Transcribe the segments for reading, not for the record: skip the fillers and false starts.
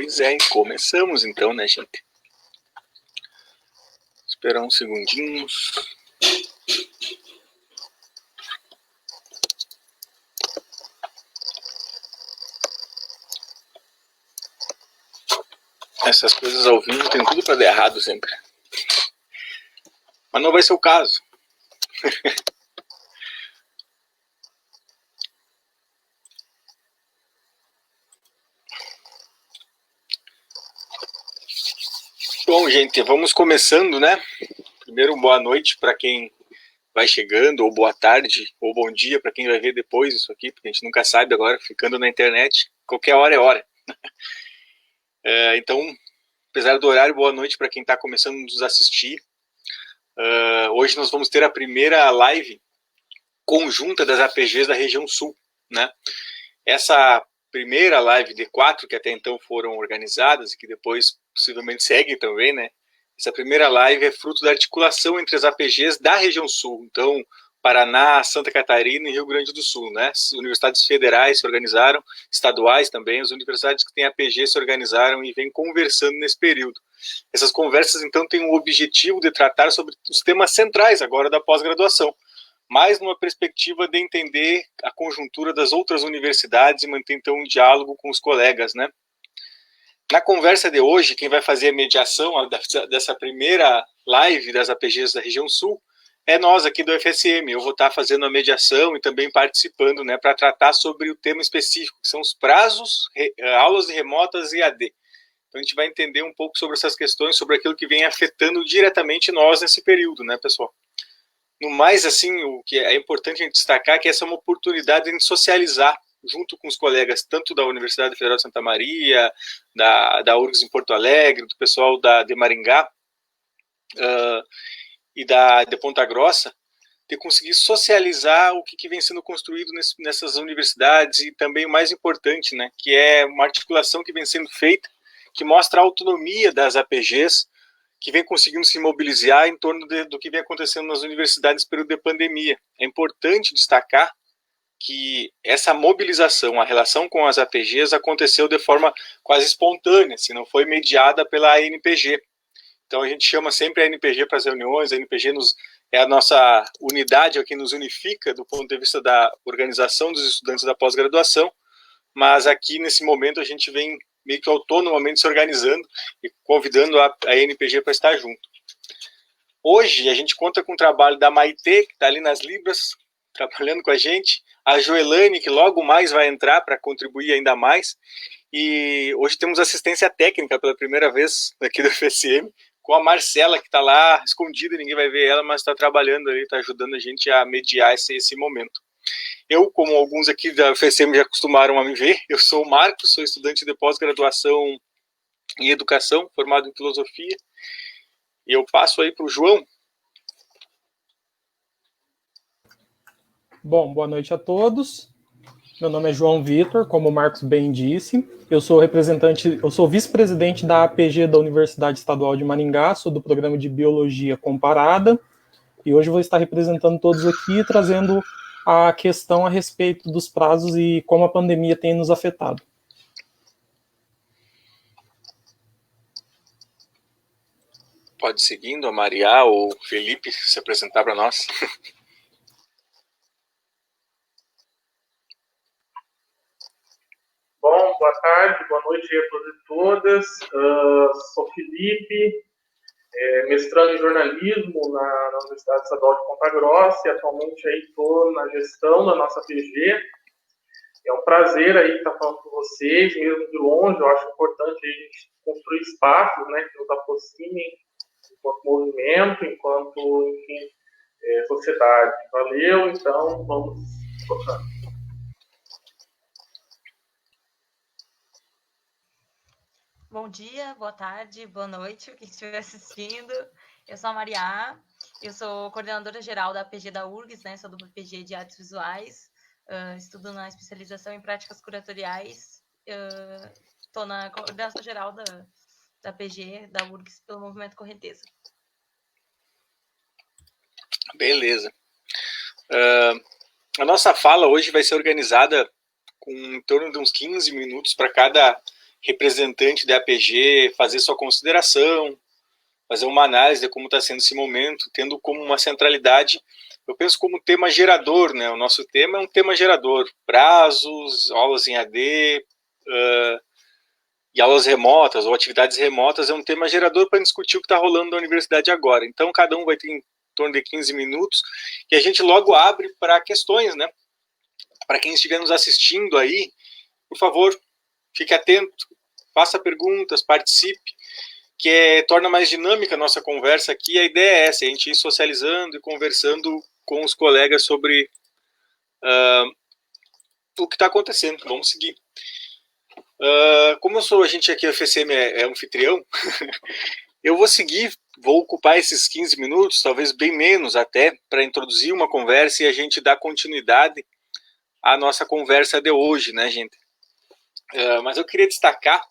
Pois é, começamos então, né, gente? Esperar uns segundinhos. Essas coisas ao vivo tem tudo para dar errado sempre. Mas não vai ser o caso. Bom, gente, vamos começando, né? Primeiro, boa noite para quem vai chegando, ou boa tarde, ou bom dia para quem vai ver depois isso aqui, porque a gente nunca sabe agora, ficando na internet, qualquer hora é hora. Então, apesar do horário, boa noite para quem está começando a nos assistir. Hoje nós vamos ter a primeira live conjunta das APGs da região sul, né? Essa primeira live de 4 que até então foram organizadas e que depois possivelmente seguem também, né? Essa primeira live é fruto da articulação entre as APGs da região sul, então Paraná, Santa Catarina e Rio Grande do Sul, né? As universidades federais se organizaram, estaduais também, as universidades que têm APG se organizaram e vêm conversando nesse período. Essas conversas, então, têm o objetivo de tratar sobre os temas centrais agora da pós-graduação, mas numa perspectiva de entender a conjuntura das outras universidades e manter, então, um diálogo com os colegas, né? Na conversa de hoje, quem vai fazer a mediação dessa primeira live das APGs da região sul é nós aqui do FSM. Eu vou estar fazendo a mediação e também participando, né, para tratar sobre o tema específico, que são os prazos, aulas remotas e AD. Então a gente vai entender um pouco sobre essas questões, sobre aquilo que vem afetando diretamente nós nesse período, né, pessoal? No mais, assim, o que é importante a gente destacar é que essa é uma oportunidade de a gente socializar junto com os colegas, tanto da Universidade Federal de Santa Maria, da URGS em Porto Alegre, do pessoal de Maringá e de Ponta Grossa, de conseguir socializar o que vem sendo construído nessas universidades e também o mais importante, né, que é uma articulação que vem sendo feita, que mostra a autonomia das APGs, que vem conseguindo se mobilizar em torno do que vem acontecendo nas universidades no período de pandemia. É importante destacar que essa mobilização, a relação com as APGs aconteceu de forma quase espontânea, se não foi mediada pela ANPG. Então a gente chama sempre a ANPG para as reuniões, a ANPG é a nossa unidade, é o que nos unifica do ponto de vista da organização dos estudantes da pós-graduação, mas aqui nesse momento a gente vem meio que autonomamente se organizando e convidando a ANPG para estar junto. Hoje a gente conta com o trabalho da Maitê, que está ali nas Libras, trabalhando com a gente, a Joelane, que logo mais vai entrar para contribuir ainda mais, e hoje temos assistência técnica pela primeira vez aqui do FSM, com a Marcela, que está lá escondida, ninguém vai ver ela, mas está trabalhando ali, está ajudando a gente a mediar esse momento. Eu, como alguns aqui da FSM já acostumaram a me ver, eu sou o Marcos, sou estudante de pós-graduação em Educação, formado em Filosofia, e eu passo aí para o João. Bom, boa noite a todos. Meu nome é João Vitor, como o Marcos bem disse. Eu sou vice-presidente da APG da Universidade Estadual de Maringá, sou do programa de Biologia Comparada, e hoje vou estar representando todos aqui, trazendo a questão a respeito dos prazos e como a pandemia tem nos afetado. Pode ir seguindo a Maria ou o Felipe se apresentar para nós. Bom, boa tarde, boa noite a todos e todas. Sou Felipe, mestrando em jornalismo na Universidade Estadual de Ponta Grossa e atualmente estou na gestão da nossa PG. É um prazer aí estar falando com vocês, mesmo de longe. Eu acho importante a gente construir espaços, né, que nos aproximem enquanto movimento, enquanto, enfim, sociedade. Valeu, então vamos tocando. Bom dia, boa tarde, boa noite, quem estiver assistindo. Eu sou a Maria, eu sou coordenadora geral da APG da URGS, né? Sou do PPG de Artes Visuais, estudo na especialização em práticas curatoriais, estou na coordenação geral da APG da URGS pelo Movimento Correnteza. Beleza. A nossa fala hoje vai ser organizada com em torno de uns 15 minutos para cada representante da APG fazer sua consideração, fazer uma análise de como está sendo esse momento, tendo como uma centralidade, eu penso como tema gerador, né? O nosso tema é um tema gerador, prazos, aulas em AD, e aulas remotas ou atividades remotas é um tema gerador para discutir o que está rolando na universidade agora. Então, cada um vai ter em torno de 15 minutos e a gente logo abre para questões, né? Para quem estiver nos assistindo aí, por favor, fique atento, faça perguntas, participe, que torna mais dinâmica a nossa conversa aqui. A ideia é essa, a gente ir socializando e conversando com os colegas sobre o que está acontecendo. Vamos seguir. Como a gente aqui, a FCM é anfitrião, eu vou ocupar esses 15 minutos, talvez bem menos até, para introduzir uma conversa e a gente dar continuidade à nossa conversa de hoje, né, gente? Mas eu queria destacar,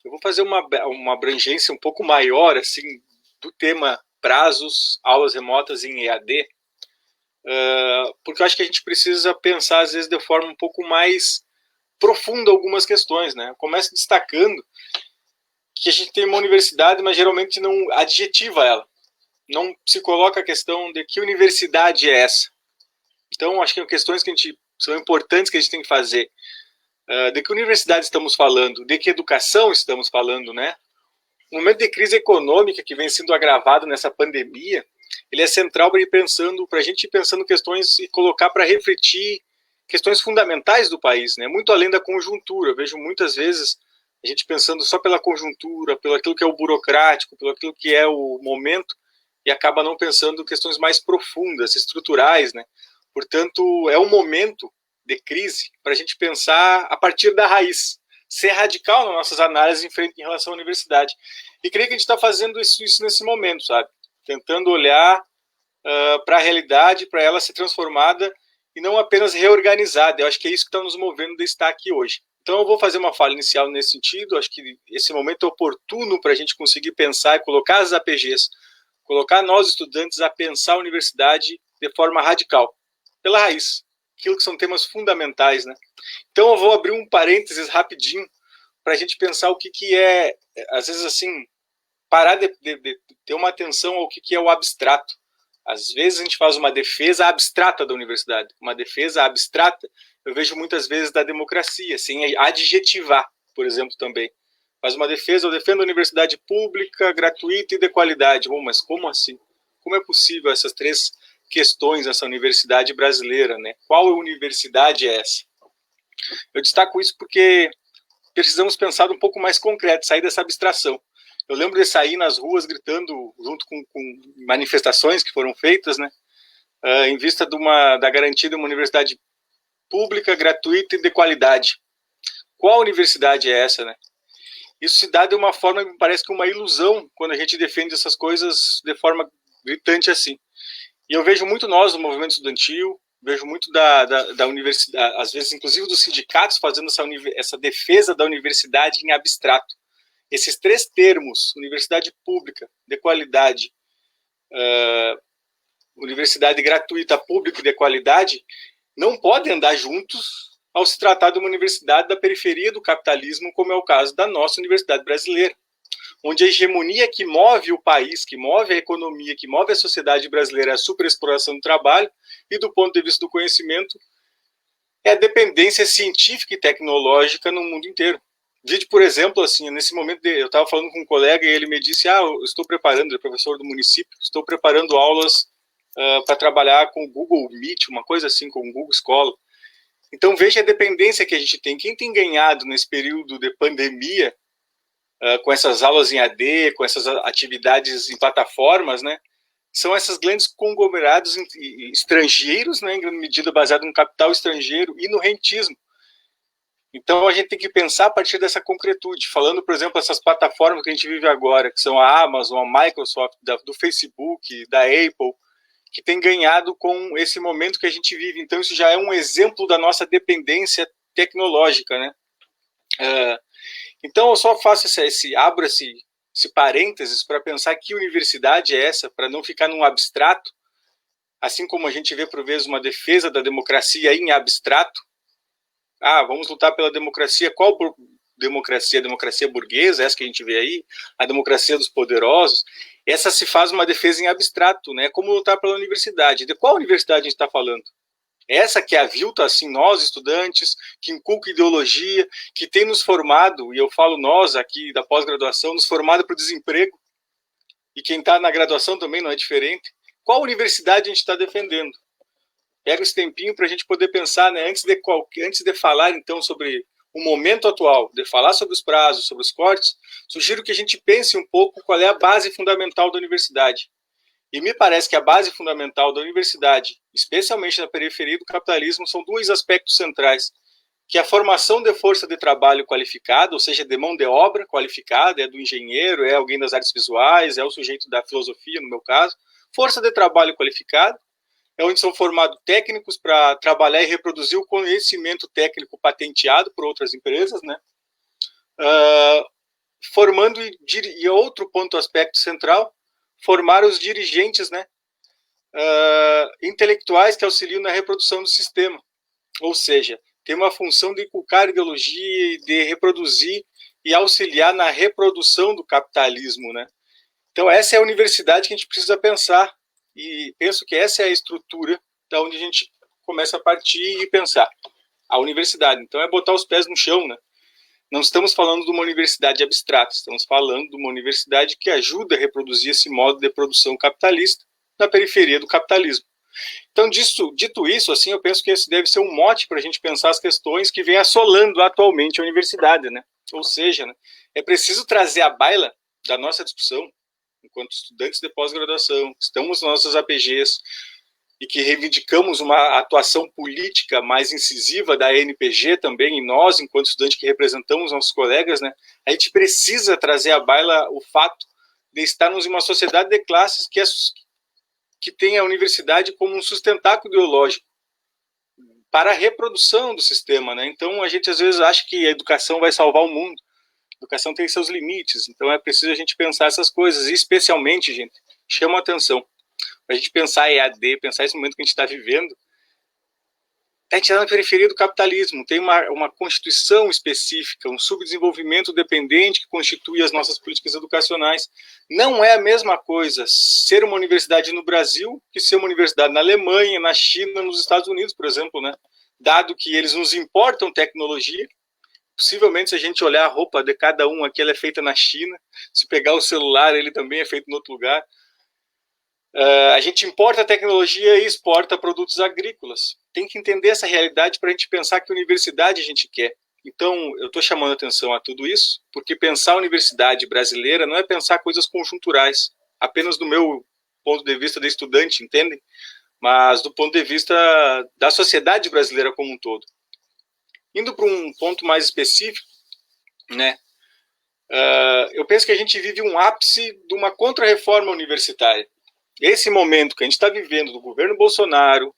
eu vou fazer uma abrangência um pouco maior, assim, do tema prazos, aulas remotas em EAD, porque eu acho que a gente precisa pensar, às vezes, de forma um pouco mais profunda algumas questões, né? Eu começo destacando que a gente tem uma universidade, mas geralmente não adjetiva ela. Não se coloca a questão de que universidade é essa. Então, acho que são questões que são importantes que a gente tem que fazer. De que universidade estamos falando? De que educação estamos falando, né? O momento de crise econômica que vem sendo agravado nessa pandemia, ele é central para a gente ir pensando questões e colocar para refletir questões fundamentais do país, né? Muito além da conjuntura. Eu vejo muitas vezes a gente pensando só pela conjuntura, pelo aquilo que é o burocrático, pelo aquilo que é o momento, e acaba não pensando questões mais profundas, estruturais, né? Portanto, é um momento de crise para a gente pensar a partir da raiz, ser radical nas nossas análises em relação à universidade. E creio que a gente está fazendo isso nesse momento, sabe? Tentando olhar para a realidade, para ela ser transformada e não apenas reorganizada. Eu acho que é isso que está nos movendo de estar aqui hoje. Então eu vou fazer uma fala inicial nesse sentido. Acho que esse momento é oportuno para a gente conseguir pensar e colocar as APGs, colocar nós estudantes a pensar a universidade de forma radical, pela raiz, aquilo que são temas fundamentais, né? Então eu vou abrir um parênteses rapidinho para a gente pensar o que é, às vezes assim, parar de ter uma atenção ao que é o abstrato. Às vezes a gente faz uma defesa abstrata da universidade. Uma defesa abstrata, eu vejo muitas vezes da democracia, sem adjetivar, por exemplo, também. Faz uma defesa, eu defendo a universidade pública, gratuita e de qualidade. Bom, mas como assim? Como é possível essas três questões nessa universidade brasileira, né? Qual universidade é essa? Eu destaco isso porque precisamos pensar um pouco mais concreto, sair dessa abstração. Eu lembro de sair nas ruas gritando, junto com manifestações que foram feitas, né, em vista da garantia de uma universidade pública, gratuita e de qualidade. Qual universidade é essa, né? Isso se dá de uma forma, me parece que uma ilusão, quando a gente defende essas coisas de forma gritante assim. E eu vejo muito nós, no movimento estudantil, vejo muito da universidade, às vezes inclusive dos sindicatos, fazendo essa defesa da universidade em abstrato. Esses três termos, universidade pública, de qualidade, universidade gratuita, pública e de qualidade, não podem andar juntos ao se tratar de uma universidade da periferia do capitalismo, como é o caso da nossa universidade brasileira, onde a hegemonia que move o país, que move a economia, que move a sociedade brasileira é a superexploração do trabalho e, do ponto de vista do conhecimento, é a dependência científica e tecnológica no mundo inteiro. Vide, por exemplo, assim, nesse momento, eu estava falando com um colega e ele me disse, eu estou preparando, ele é professor do município, estou preparando aulas para trabalhar com o Google Meet, uma coisa assim, com o Google Scholar. Então, veja a dependência que a gente tem. Quem tem ganhado nesse período de pandemia, com essas aulas em AD, com essas atividades em plataformas, né, são esses grandes conglomerados estrangeiros, né, em grande medida baseado no capital estrangeiro e no rentismo. Então, a gente tem que pensar a partir dessa concretude. Falando, por exemplo, essas plataformas que a gente vive agora, que são a Amazon, a Microsoft, do Facebook, da Apple, que tem ganhado com esse momento que a gente vive. Então, isso já é um exemplo da nossa dependência tecnológica, né? Então, eu só faço abro esse parênteses para pensar que universidade é essa, para não ficar num abstrato, assim como a gente vê, por vezes, uma defesa da democracia em abstrato. Vamos lutar pela democracia. Qual democracia, a democracia burguesa, essa que a gente vê aí, a democracia dos poderosos, essa se faz uma defesa em abstrato, né? Como lutar pela universidade. De qual universidade a gente está falando? Essa que avilta, assim, nós, estudantes, que inculca ideologia, que tem nos formado, e eu falo nós aqui da pós-graduação, nos formado para o desemprego, e quem está na graduação também não é diferente. Qual universidade a gente está defendendo? Pega esse tempinho para a gente poder pensar, né? Antes de falar, então, sobre o momento atual, de falar sobre os prazos, sobre os cortes, sugiro que a gente pense um pouco qual é a base fundamental da universidade. E me parece que a base fundamental da universidade, especialmente na periferia do capitalismo, são dois aspectos centrais, que é a formação de força de trabalho qualificada, ou seja, de mão de obra qualificada, é do engenheiro, é alguém das artes visuais, é o sujeito da filosofia, no meu caso, força de trabalho qualificada, é onde são formados técnicos para trabalhar e reproduzir o conhecimento técnico patenteado por outras empresas, né? Formando, e outro ponto, aspecto central, formar os dirigentes, né? Intelectuais que auxiliam na reprodução do sistema. Ou seja, tem uma função de inculcar ideologia, de reproduzir e auxiliar na reprodução do capitalismo, né? Então, essa é a universidade que a gente precisa pensar. E penso que essa é a estrutura da onde a gente começa a partir e pensar. A universidade. Então, é botar os pés no chão, né? Não estamos falando de uma universidade abstrata, estamos falando de uma universidade que ajuda a reproduzir esse modo de produção capitalista na periferia do capitalismo. Então, dito isso, assim, eu penso que esse deve ser um mote para a gente pensar as questões que vêm assolando atualmente a universidade, né? Ou seja, né, é preciso trazer à baila da nossa discussão, enquanto estudantes de pós-graduação, estamos nas nossas APGs e que reivindicamos uma atuação política mais incisiva da ANPG também, e nós, enquanto estudantes que representamos nossos colegas, né, a gente precisa trazer à baila o fato de estarmos em uma sociedade de classes que tem a universidade como um sustentáculo ideológico para a reprodução do sistema, né? Então, a gente às vezes acha que a educação vai salvar o mundo. A educação tem seus limites, então é preciso a gente pensar essas coisas, e especialmente, gente, chama a atenção, para a gente pensar EAD, pensar esse momento que a gente está vivendo, a gente está na periferia do capitalismo, tem uma constituição específica, um subdesenvolvimento dependente que constitui as nossas políticas educacionais. Não é a mesma coisa ser uma universidade no Brasil que ser uma universidade na Alemanha, na China, nos Estados Unidos, por exemplo, né? Dado que eles nos importam tecnologia. Possivelmente, se a gente olhar a roupa de cada um aqui, ela é feita na China. Se pegar o celular, ele também é feito em outro lugar. A gente importa tecnologia e exporta produtos agrícolas. Tem que entender essa realidade para a gente pensar que universidade a gente quer. Então, eu estou chamando a atenção a tudo isso, porque pensar a universidade brasileira não é pensar coisas conjunturais, apenas do meu ponto de vista de estudante, entendem? Mas do ponto de vista da sociedade brasileira como um todo. Indo para um ponto mais específico, né? Eu penso que a gente vive um ápice de uma contra-reforma universitária. Esse momento que a gente está vivendo do governo Bolsonaro,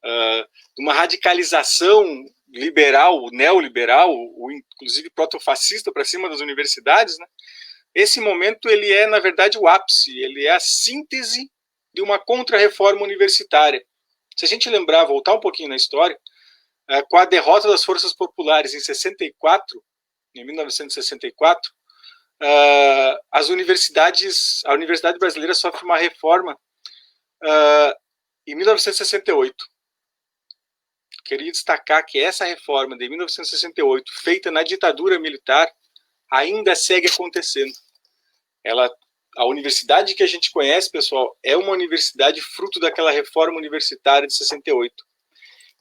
de uma radicalização liberal, neoliberal, ou inclusive protofascista para cima das universidades, né? Esse momento ele é, na verdade, o ápice, ele é a síntese de uma contra-reforma universitária. Se a gente lembrar, voltar um pouquinho na história, com a derrota das forças populares em 1964, a Universidade Brasileira sofre uma reforma em 1968. Queria destacar que essa reforma de 1968, feita na ditadura militar, ainda segue acontecendo. A universidade que a gente conhece, pessoal, é uma universidade fruto daquela reforma universitária de 68.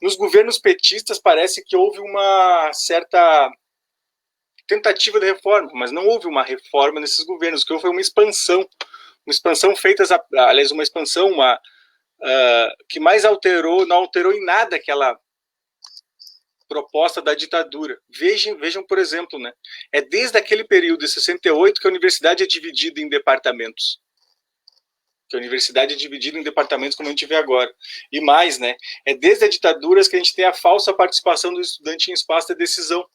Nos governos petistas parece que houve uma certa tentativa de reforma, mas não houve uma reforma nesses governos. O que houve foi uma expansão feita, aliás, uma expansão que mais não alterou em nada aquela proposta da ditadura. Vejam, por exemplo, né? É desde aquele período de 68 que a universidade é dividida em departamentos. Que a universidade é dividida em departamentos como a gente vê agora. E mais, né? É desde as ditaduras que a gente tem a falsa participação do estudante em espaço de decisão.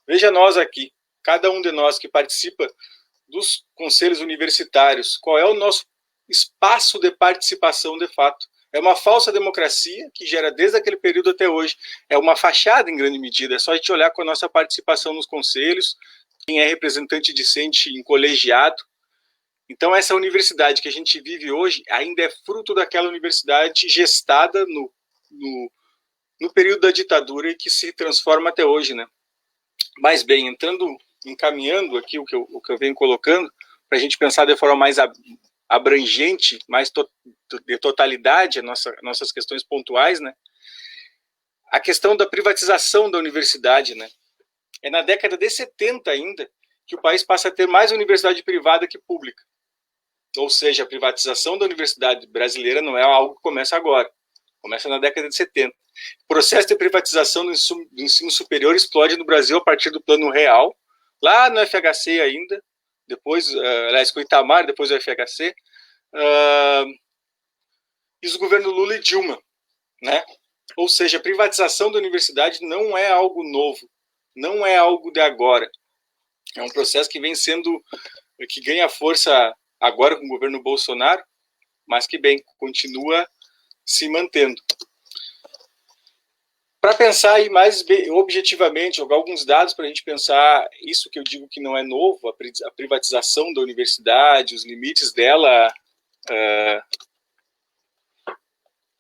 Veja nós aqui, cada um de nós que participa dos conselhos universitários, qual é o nosso espaço de participação de fato? É uma falsa democracia que gera desde aquele período até hoje. É uma fachada em grande medida. É só a gente olhar com a nossa participação nos conselhos, quem é representante discente em colegiado. Então, essa universidade que a gente vive hoje ainda é fruto daquela universidade gestada no período da ditadura e que se transforma até hoje, né? Mas bem, encaminhando aqui o que eu venho colocando, para a gente pensar de forma mais abrangente, mais de totalidade, nossas questões pontuais, né? A questão da privatização da universidade, né? É na década de 70 ainda que o país passa a ter mais universidade privada que pública. Ou seja, a privatização da universidade brasileira não é algo que começa agora, começa na década de 70. O processo de privatização do ensino superior explode no Brasil a partir do Plano Real, lá no FHC ainda, depois, aliás, com o Itamar, depois do FHC, e os governos Lula e Dilma, né? Ou seja, a privatização da universidade não é algo novo, não é algo de agora. É um processo que que ganha força agora com o governo Bolsonaro, mas que, bem, continua se mantendo. Para pensar aí mais objetivamente, jogar alguns dados para a gente pensar isso que eu digo que não é novo, a privatização da universidade, os limites dela,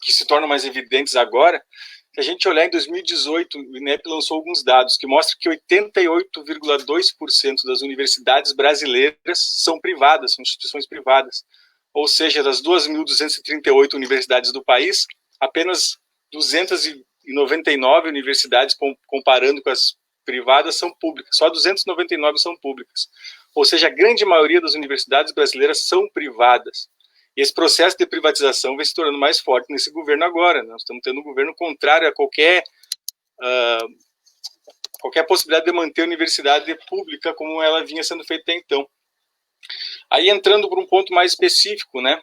que se tornam mais evidentes agora. Se a gente olhar em 2018, o INEP lançou alguns dados que mostram que 88,2% das universidades brasileiras são privadas, são instituições privadas. Ou seja, das 2.238 universidades do país, apenas 299 universidades, comparando com as privadas, são públicas. Só 299 são públicas. Ou seja, a grande maioria das universidades brasileiras são privadas. E esse processo de privatização vem se tornando mais forte nesse governo agora. Nós estamos tendo um governo contrário a qualquer possibilidade de manter a universidade pública como ela vinha sendo feita até então. Aí entrando para um ponto mais específico, né?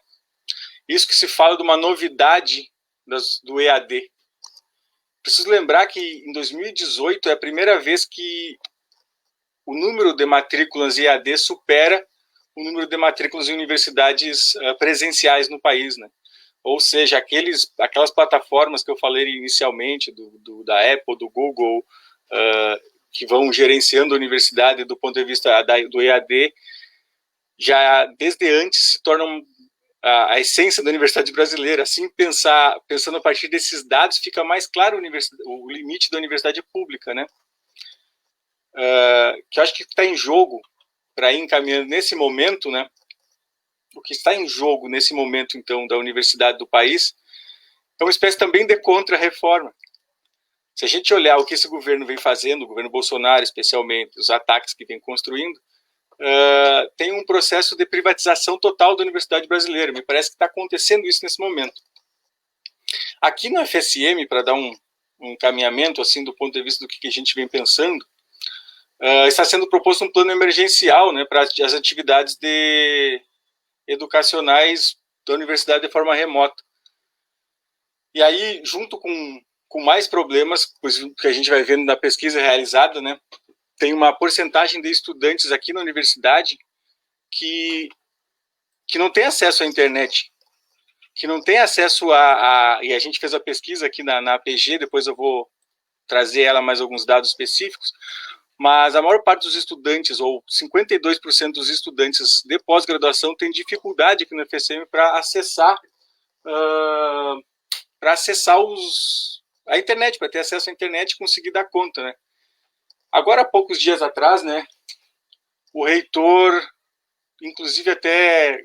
Isso que se fala de uma novidade do EAD. Preciso lembrar que em 2018 é a primeira vez que o número de matrículas em EAD supera o número de matrículas em universidades presenciais no país, né? Ou seja, aquelas plataformas que eu falei inicialmente, da Apple, do Google, que vão gerenciando a universidade do ponto de vista do EAD, já desde antes se tornam a essência da universidade brasileira. Assim, pensando a partir desses dados, fica mais claro o limite da universidade pública, né? Que eu acho que está em jogo, para ir encaminhando nesse momento, né? O que está em jogo nesse momento, então, da universidade do país, é uma espécie também de contra-reforma. Se a gente olhar o que esse governo vem fazendo, o governo Bolsonaro especialmente, os ataques que vem construindo, tem um processo de privatização total da universidade brasileira. Me parece que está acontecendo isso nesse momento. Aqui no FSM, para dar um encaminhamento assim, do ponto de vista do que a gente vem pensando, está sendo proposto um plano emergencial, né, para as atividades educacionais da universidade de forma remota. E aí, junto com mais problemas, pois que a gente vai vendo na pesquisa realizada, né, tem uma porcentagem de estudantes aqui na universidade que não tem acesso à internet, que não tem acesso e a gente fez a pesquisa aqui na APG, depois eu vou trazer ela mais alguns dados específicos, mas a maior parte dos estudantes, ou 52% dos estudantes de pós-graduação, tem dificuldade aqui no FSM para acessar a internet, para ter acesso à internet e conseguir dar conta, né? Agora, há poucos dias atrás, né, o reitor, inclusive até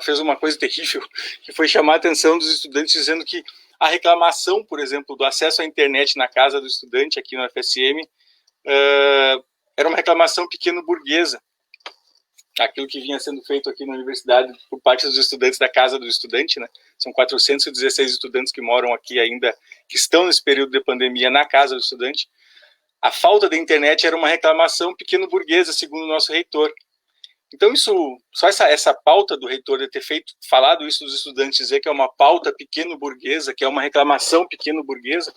fez uma coisa terrível, que foi chamar a atenção dos estudantes, dizendo que a reclamação, por exemplo, do acesso à internet na casa do estudante aqui no FSM, era uma reclamação pequeno-burguesa, aquilo que vinha sendo feito aqui na universidade por parte dos estudantes da casa do estudante, né? São 416 estudantes que moram aqui ainda, que estão nesse período de pandemia na casa do estudante. A falta de internet era uma reclamação pequeno-burguesa, segundo o nosso reitor. Então, só essa pauta do reitor de ter falado isso dos estudantes, dizer que é uma pauta pequeno-burguesa, que é uma reclamação pequeno-burguesa,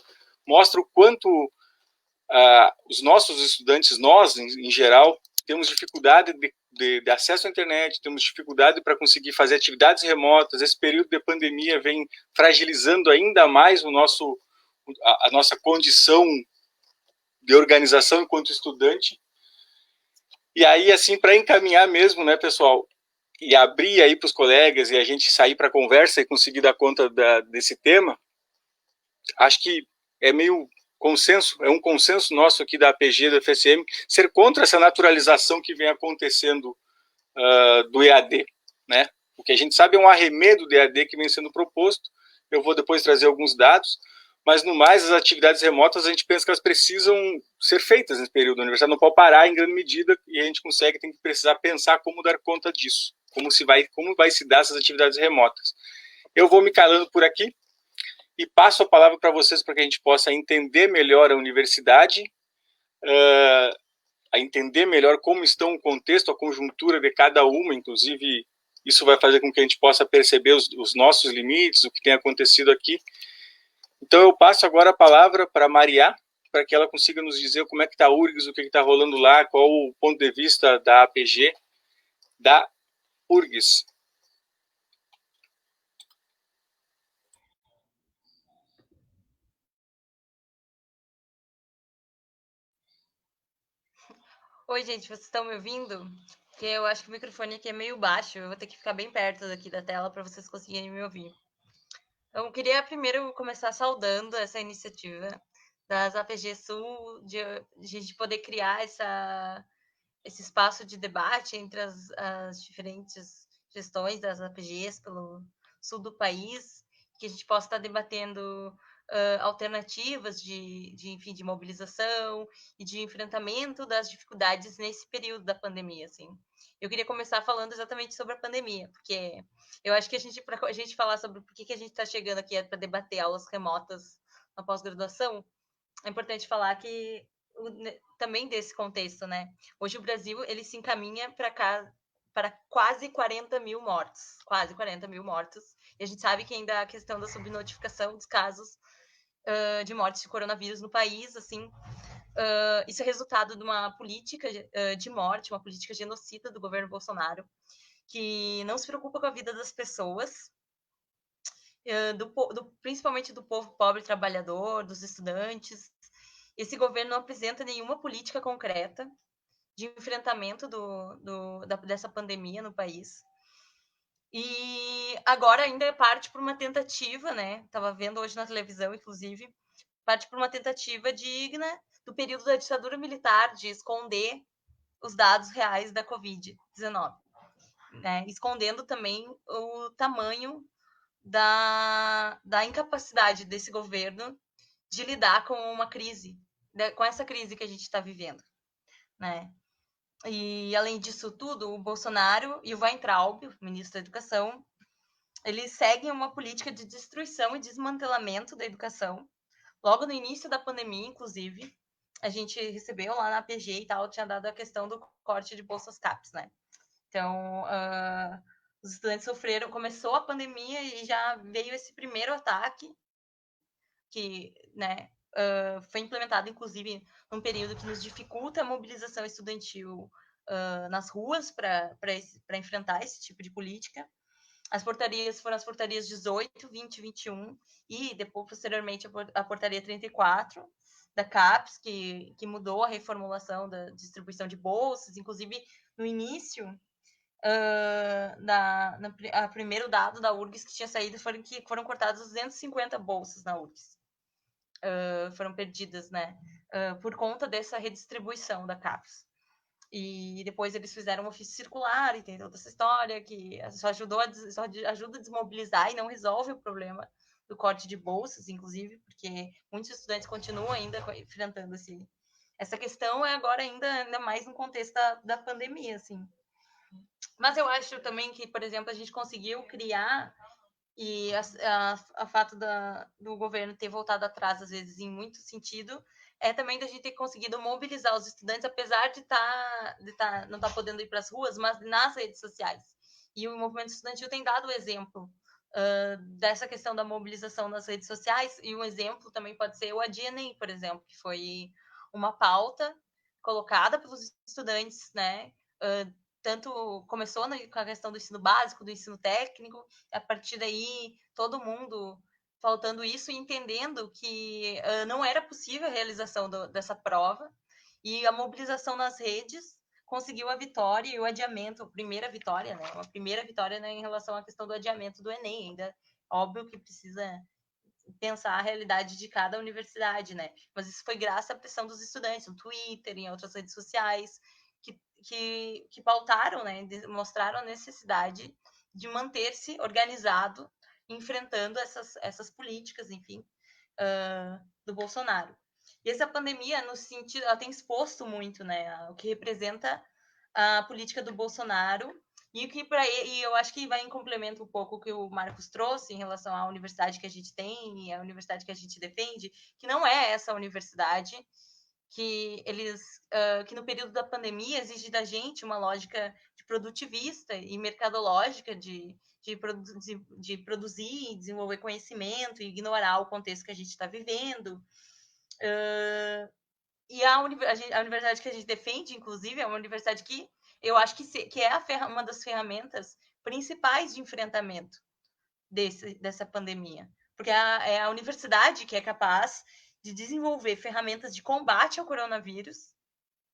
mostra o quanto os nossos estudantes, nós, em geral, temos dificuldade de acesso à internet, temos dificuldade para conseguir fazer atividades remotas. Esse período de pandemia vem fragilizando ainda mais a nossa condição de organização enquanto estudante. E aí, assim, para encaminhar mesmo, né, pessoal, e abrir aí para os colegas e a gente sair para a conversa e conseguir dar conta desse tema, acho que é meio consenso, é um consenso nosso aqui da APG, do FSM, ser contra essa naturalização que vem acontecendo do EAD, né? O que a gente sabe é um arremedo do EAD que vem sendo proposto. Eu vou depois trazer alguns dados, mas no mais, as atividades remotas, a gente pensa que elas precisam ser feitas nesse período. A universidade não pode parar em grande medida e a gente tem que precisar pensar como dar conta disso, como vai se dar essas atividades remotas. Eu vou me calando por aqui e passo a palavra para vocês para que a gente possa entender melhor a universidade, a entender melhor como estão o contexto, a conjuntura de cada uma, inclusive isso vai fazer com que a gente possa perceber os nossos limites, o que tem acontecido aqui. Então eu passo agora a palavra para a Maria, para que ela consiga nos dizer como é que está a URGS, o que está rolando lá, qual o ponto de vista da APG, da URGS. Oi, gente, vocês estão me ouvindo? Porque eu acho que o microfone aqui é meio baixo, eu vou ter que ficar bem perto daqui da tela para vocês conseguirem me ouvir. Então, eu queria primeiro começar saudando essa iniciativa das APG Sul, de a gente poder criar esse espaço de debate entre as diferentes gestões das APGs pelo sul do país, que a gente possa estar debatendo alternativas enfim, de mobilização e de enfrentamento das dificuldades nesse período da pandemia, assim. Eu queria começar falando exatamente sobre a pandemia, porque eu acho que para a gente falar sobre por que a gente está chegando aqui para debater aulas remotas na pós-graduação, é importante falar que também desse contexto, né? Hoje o Brasil ele se encaminha para quase 40 mil mortos, quase 40 mil mortos. E a gente sabe que ainda a questão da subnotificação dos casos de mortes de coronavírus no país, assim, isso é resultado de uma política de morte, uma política genocida do governo Bolsonaro, que não se preocupa com a vida das pessoas, principalmente do povo pobre trabalhador, dos estudantes. Esse governo não apresenta nenhuma política concreta de enfrentamento dessa pandemia no país. E agora ainda parte por uma tentativa, né? Estava vendo hoje na televisão, inclusive, parte por uma tentativa digna do período da ditadura militar de esconder os dados reais da Covid-19, né? Escondendo também o tamanho da incapacidade desse governo de lidar com uma crise, com essa crise que a gente está vivendo, né? E, além disso tudo, o Bolsonaro e o Weintraub, o ministro da Educação, eles seguem uma política de destruição e desmantelamento da educação. Logo no início da pandemia, inclusive, a gente recebeu lá na APG e tal, tinha dado a questão do corte de bolsas CAPES, né? Então, os estudantes sofreram, começou a pandemia e já veio esse primeiro ataque, que, né, foi implementado, inclusive, num período que nos dificulta a mobilização estudantil nas ruas para enfrentar esse tipo de política. As portarias foram as portarias 18, 20 e 21, e depois, posteriormente, a portaria 34 da CAPES, que mudou a reformulação da distribuição de bolsas, inclusive no início, a primeiro dado da URGS que tinha saído que foram cortadas 250 bolsas na URGS. Foram perdidas, né? Por conta dessa redistribuição da CAPES. E depois eles fizeram um ofício circular e tem toda essa história que só ajuda a desmobilizar e não resolve o problema do corte de bolsas, inclusive, porque muitos estudantes continuam ainda enfrentando essa questão, agora ainda mais no contexto da pandemia, assim. Mas eu acho também que, por exemplo, a gente conseguiu criar, e a fato do governo ter voltado atrás, às vezes, em muito sentido, é também da gente ter conseguido mobilizar os estudantes, apesar de não estar podendo ir para as ruas, mas nas redes sociais. E o movimento estudantil tem dado o exemplo dessa questão da mobilização nas redes sociais, e um exemplo também pode ser o Adia Enem, por exemplo, que foi uma pauta colocada pelos estudantes, né, tanto começou com a questão do ensino básico, do ensino técnico, a partir daí todo mundo faltando isso e entendendo que não era possível a realização dessa prova, e a mobilização nas redes conseguiu a vitória e o adiamento, a primeira vitória, né? Uma primeira vitória, né, em relação à questão do adiamento do Enem. Ainda, óbvio que precisa pensar a realidade de cada universidade, né? Mas isso foi graças à pressão dos estudantes, no Twitter, em outras redes sociais, que pautaram, né? Mostraram a necessidade de manter-se organizado, enfrentando essas políticas, enfim, do Bolsonaro. E essa pandemia, no sentido, ela tem exposto muito, né, o que representa a política do Bolsonaro e eu acho que vai em complemento um pouco o que o Marcos trouxe em relação à universidade que a gente tem e à universidade que a gente defende, que não é essa universidade que que no período da pandemia exige da gente uma lógica de produtivista e mercadológica de produzir e desenvolver conhecimento e ignorar o contexto que a gente está vivendo. E a universidade que a gente defende, inclusive, é uma universidade que eu acho que é uma das ferramentas principais de enfrentamento dessa pandemia. Porque é a universidade que é capaz de desenvolver ferramentas de combate ao coronavírus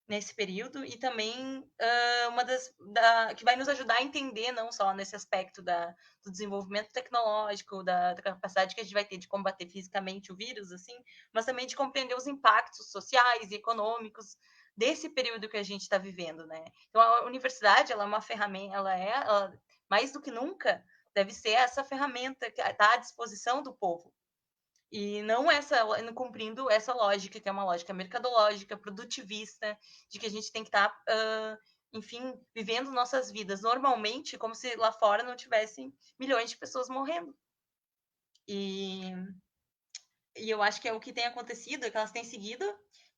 nesse período e também que vai nos ajudar a entender não só nesse aspecto do desenvolvimento tecnológico, da capacidade que a gente vai ter de combater fisicamente o vírus, assim, mas também de compreender os impactos sociais e econômicos desse período que a gente está vivendo, né? Então a universidade ela é uma ferramenta, ela, mais do que nunca deve ser essa ferramenta que está à disposição do povo. E não cumprindo essa lógica, que é uma lógica mercadológica, produtivista, de que a gente tem que estar, enfim, vivendo nossas vidas normalmente, como se lá fora não tivessem milhões de pessoas morrendo. E eu acho que é o que tem acontecido, é que elas têm seguido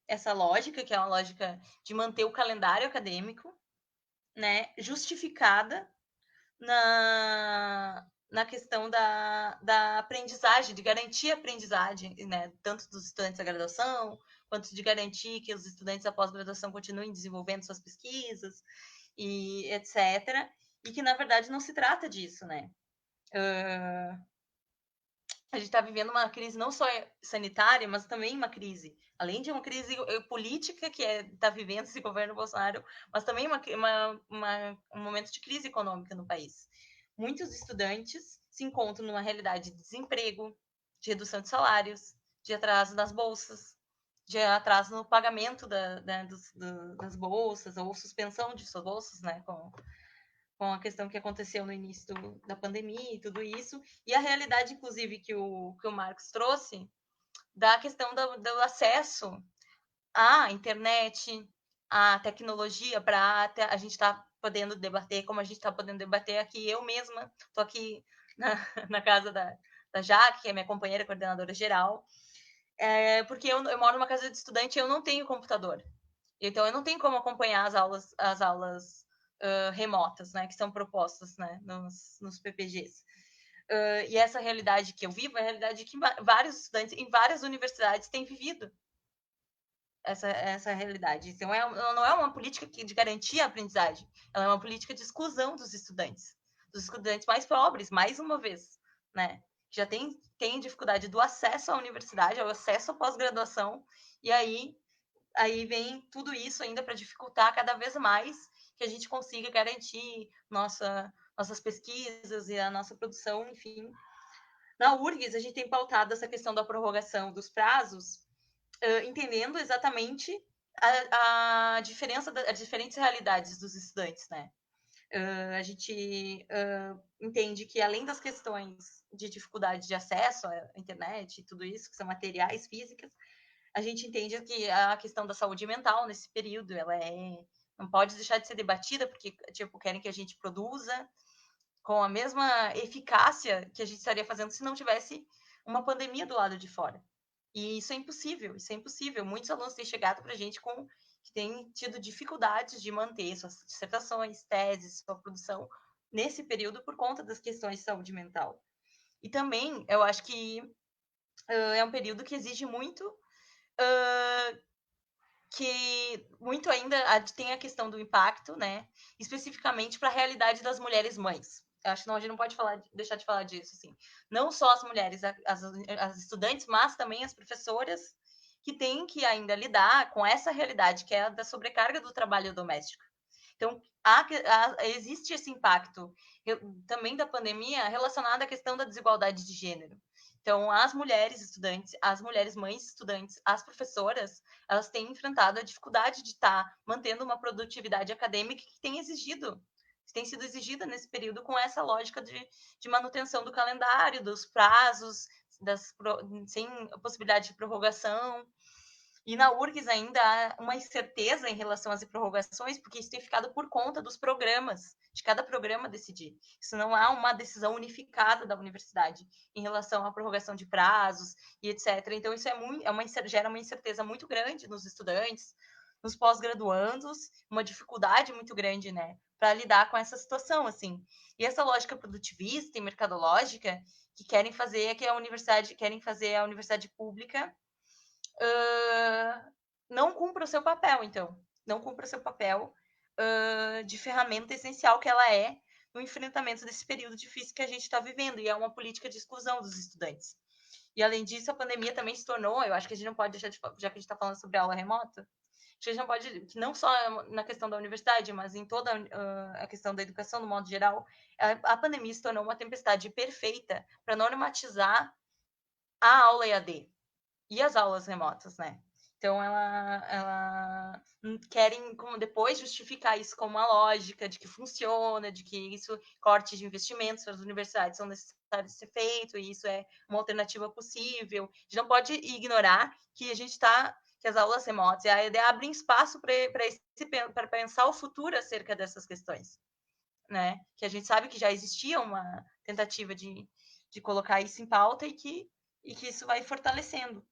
essa lógica, que é uma lógica de manter o calendário acadêmico, né, justificada na questão da aprendizagem, de garantir a aprendizagem, né, tanto dos estudantes da graduação, quanto de garantir que os estudantes da pós-graduação continuem desenvolvendo suas pesquisas, e etc. E que, na verdade, não se trata disso, né? A gente está vivendo uma crise não só sanitária, mas também uma crise, além de uma crise política que está vivendo esse governo Bolsonaro, mas também um momento de crise econômica no país. Muitos estudantes se encontram numa realidade de desemprego, de redução de salários, de atraso nas bolsas, de atraso no pagamento das bolsas ou suspensão de suas bolsas, né, com a questão que aconteceu no início da pandemia e tudo isso, e a realidade, inclusive, que o Marcos trouxe, da questão do acesso à internet, à tecnologia, para a gente estar podendo debater, como a gente está podendo debater aqui. Eu mesma estou aqui na casa da Jaque, que é minha companheira coordenadora geral, porque eu moro numa casa de estudante e eu não tenho computador. Então, eu não tenho como acompanhar as aulas remotas, né, que são propostas, né, nos PPGs. E essa realidade que eu vivo é a realidade que vários estudantes em várias universidades têm vivido. Essa realidade. Então, não é uma política de garantir a aprendizagem, ela é uma política de exclusão dos estudantes mais pobres, mais uma vez, né? Já tem dificuldade do acesso à universidade, ao acesso à pós-graduação, e aí vem tudo isso ainda para dificultar cada vez mais que a gente consiga garantir nossas pesquisas e a nossa produção, enfim. Na URGS, a gente tem pautado essa questão da prorrogação dos prazos, entendendo exatamente a diferença das diferentes realidades dos estudantes, né? A gente entende que, além das questões de dificuldade de acesso à internet e tudo isso, que são materiais, físicas, a gente entende que a questão da saúde mental nesse período, ela não pode deixar de ser debatida, porque, tipo, querem que a gente produza com a mesma eficácia que a gente estaria fazendo se não tivesse uma pandemia do lado de fora. E isso é impossível. Muitos alunos têm chegado para a gente que têm tido dificuldades de manter suas dissertações, teses, sua produção nesse período por conta das questões de saúde mental. E também, eu acho que é um período que exige muito que muito ainda tem a questão do impacto, né? Especificamente para a realidade das mulheres mães. Eu acho que a gente não pode deixar de falar disso, assim. Não só as mulheres, as estudantes, mas também as professoras que têm que ainda lidar com essa realidade, que é a da sobrecarga do trabalho doméstico. Então, existe esse impacto também da pandemia relacionado à questão da desigualdade de gênero. Então, as mulheres estudantes, as mulheres mães estudantes, as professoras, elas têm enfrentado a dificuldade de estar mantendo uma produtividade acadêmica que tem sido exigida nesse período com essa lógica de manutenção do calendário, dos prazos, sem possibilidade de prorrogação. E na URGS ainda há uma incerteza em relação às prorrogações, porque isso tem ficado por conta dos programas, de cada programa decidir. Isso não há uma decisão unificada da universidade em relação à prorrogação de prazos e etc. Então, isso gera uma incerteza muito grande nos estudantes, nos pós-graduandos, uma dificuldade muito grande, né, para lidar com essa situação, assim. E essa lógica produtivista e mercadológica que querem fazer a universidade pública não cumpra o seu papel, então. Não cumpra o seu papel de ferramenta essencial que ela é no enfrentamento desse período difícil que a gente está vivendo, e é uma política de exclusão dos estudantes. E, além disso, a pandemia também se tornou, eu acho que a gente não pode deixar de, já que a gente está falando sobre aula remota, a gente não pode, não só na questão da universidade, mas em toda a questão da educação, no modo geral, a pandemia se tornou uma tempestade perfeita para normatizar a aula EAD e as aulas remotas, né? Então, ela querem depois justificar isso com uma lógica de que funciona, de que isso, corte de investimentos para as universidades são necessários de ser feito, e isso é uma alternativa possível. A gente não pode ignorar que que as aulas remotas e a EAD abrem espaço para pensar o futuro acerca dessas questões, né? Que a gente sabe que já existia uma tentativa de colocar isso em pauta e que isso vai fortalecendo.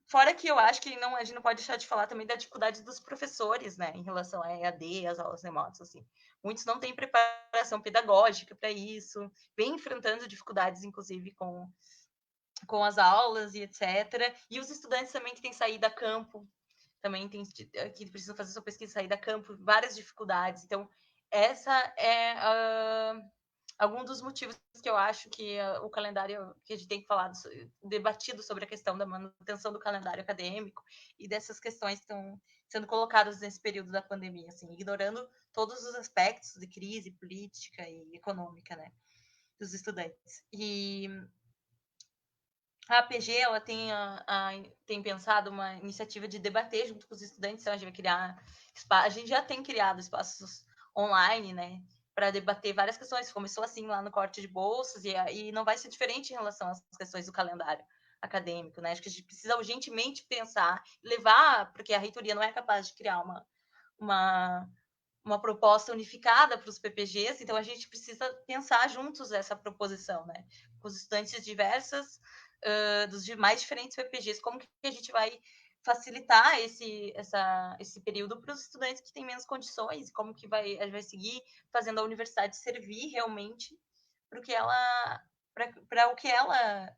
Fora que eu acho que a gente não pode deixar de falar também da dificuldade dos professores, né, em relação à EAD, às aulas remotas, assim. Muitos não têm preparação pedagógica para isso, vem enfrentando dificuldades, inclusive, com as aulas e etc. E os estudantes também que têm saído a campo, também que precisam fazer sua pesquisa, sair a campo, várias dificuldades. Então, essa é algum dos motivos que eu acho que o calendário, que a gente tem falado, debatido sobre a questão da manutenção do calendário acadêmico e dessas questões que estão sendo colocadas nesse período da pandemia, assim, ignorando todos os aspectos de crise política e econômica, né, dos estudantes. E a APG, ela tem pensado uma iniciativa de debater junto com os estudantes, então a gente vai criar a gente já tem criado espaços online, né, para debater várias questões. Começou assim lá no corte de bolsas e não vai ser diferente em relação às questões do calendário acadêmico, né? Acho que a gente precisa urgentemente pensar, levar, porque a reitoria não é capaz de criar uma proposta unificada para os PPGs, então a gente precisa pensar juntos essa proposição, né? Com os estudantes diversas, dos mais diferentes PPGs, como que a gente vai facilitar esse período para os estudantes que têm menos condições, como que a gente vai seguir fazendo a universidade servir realmente para o que ela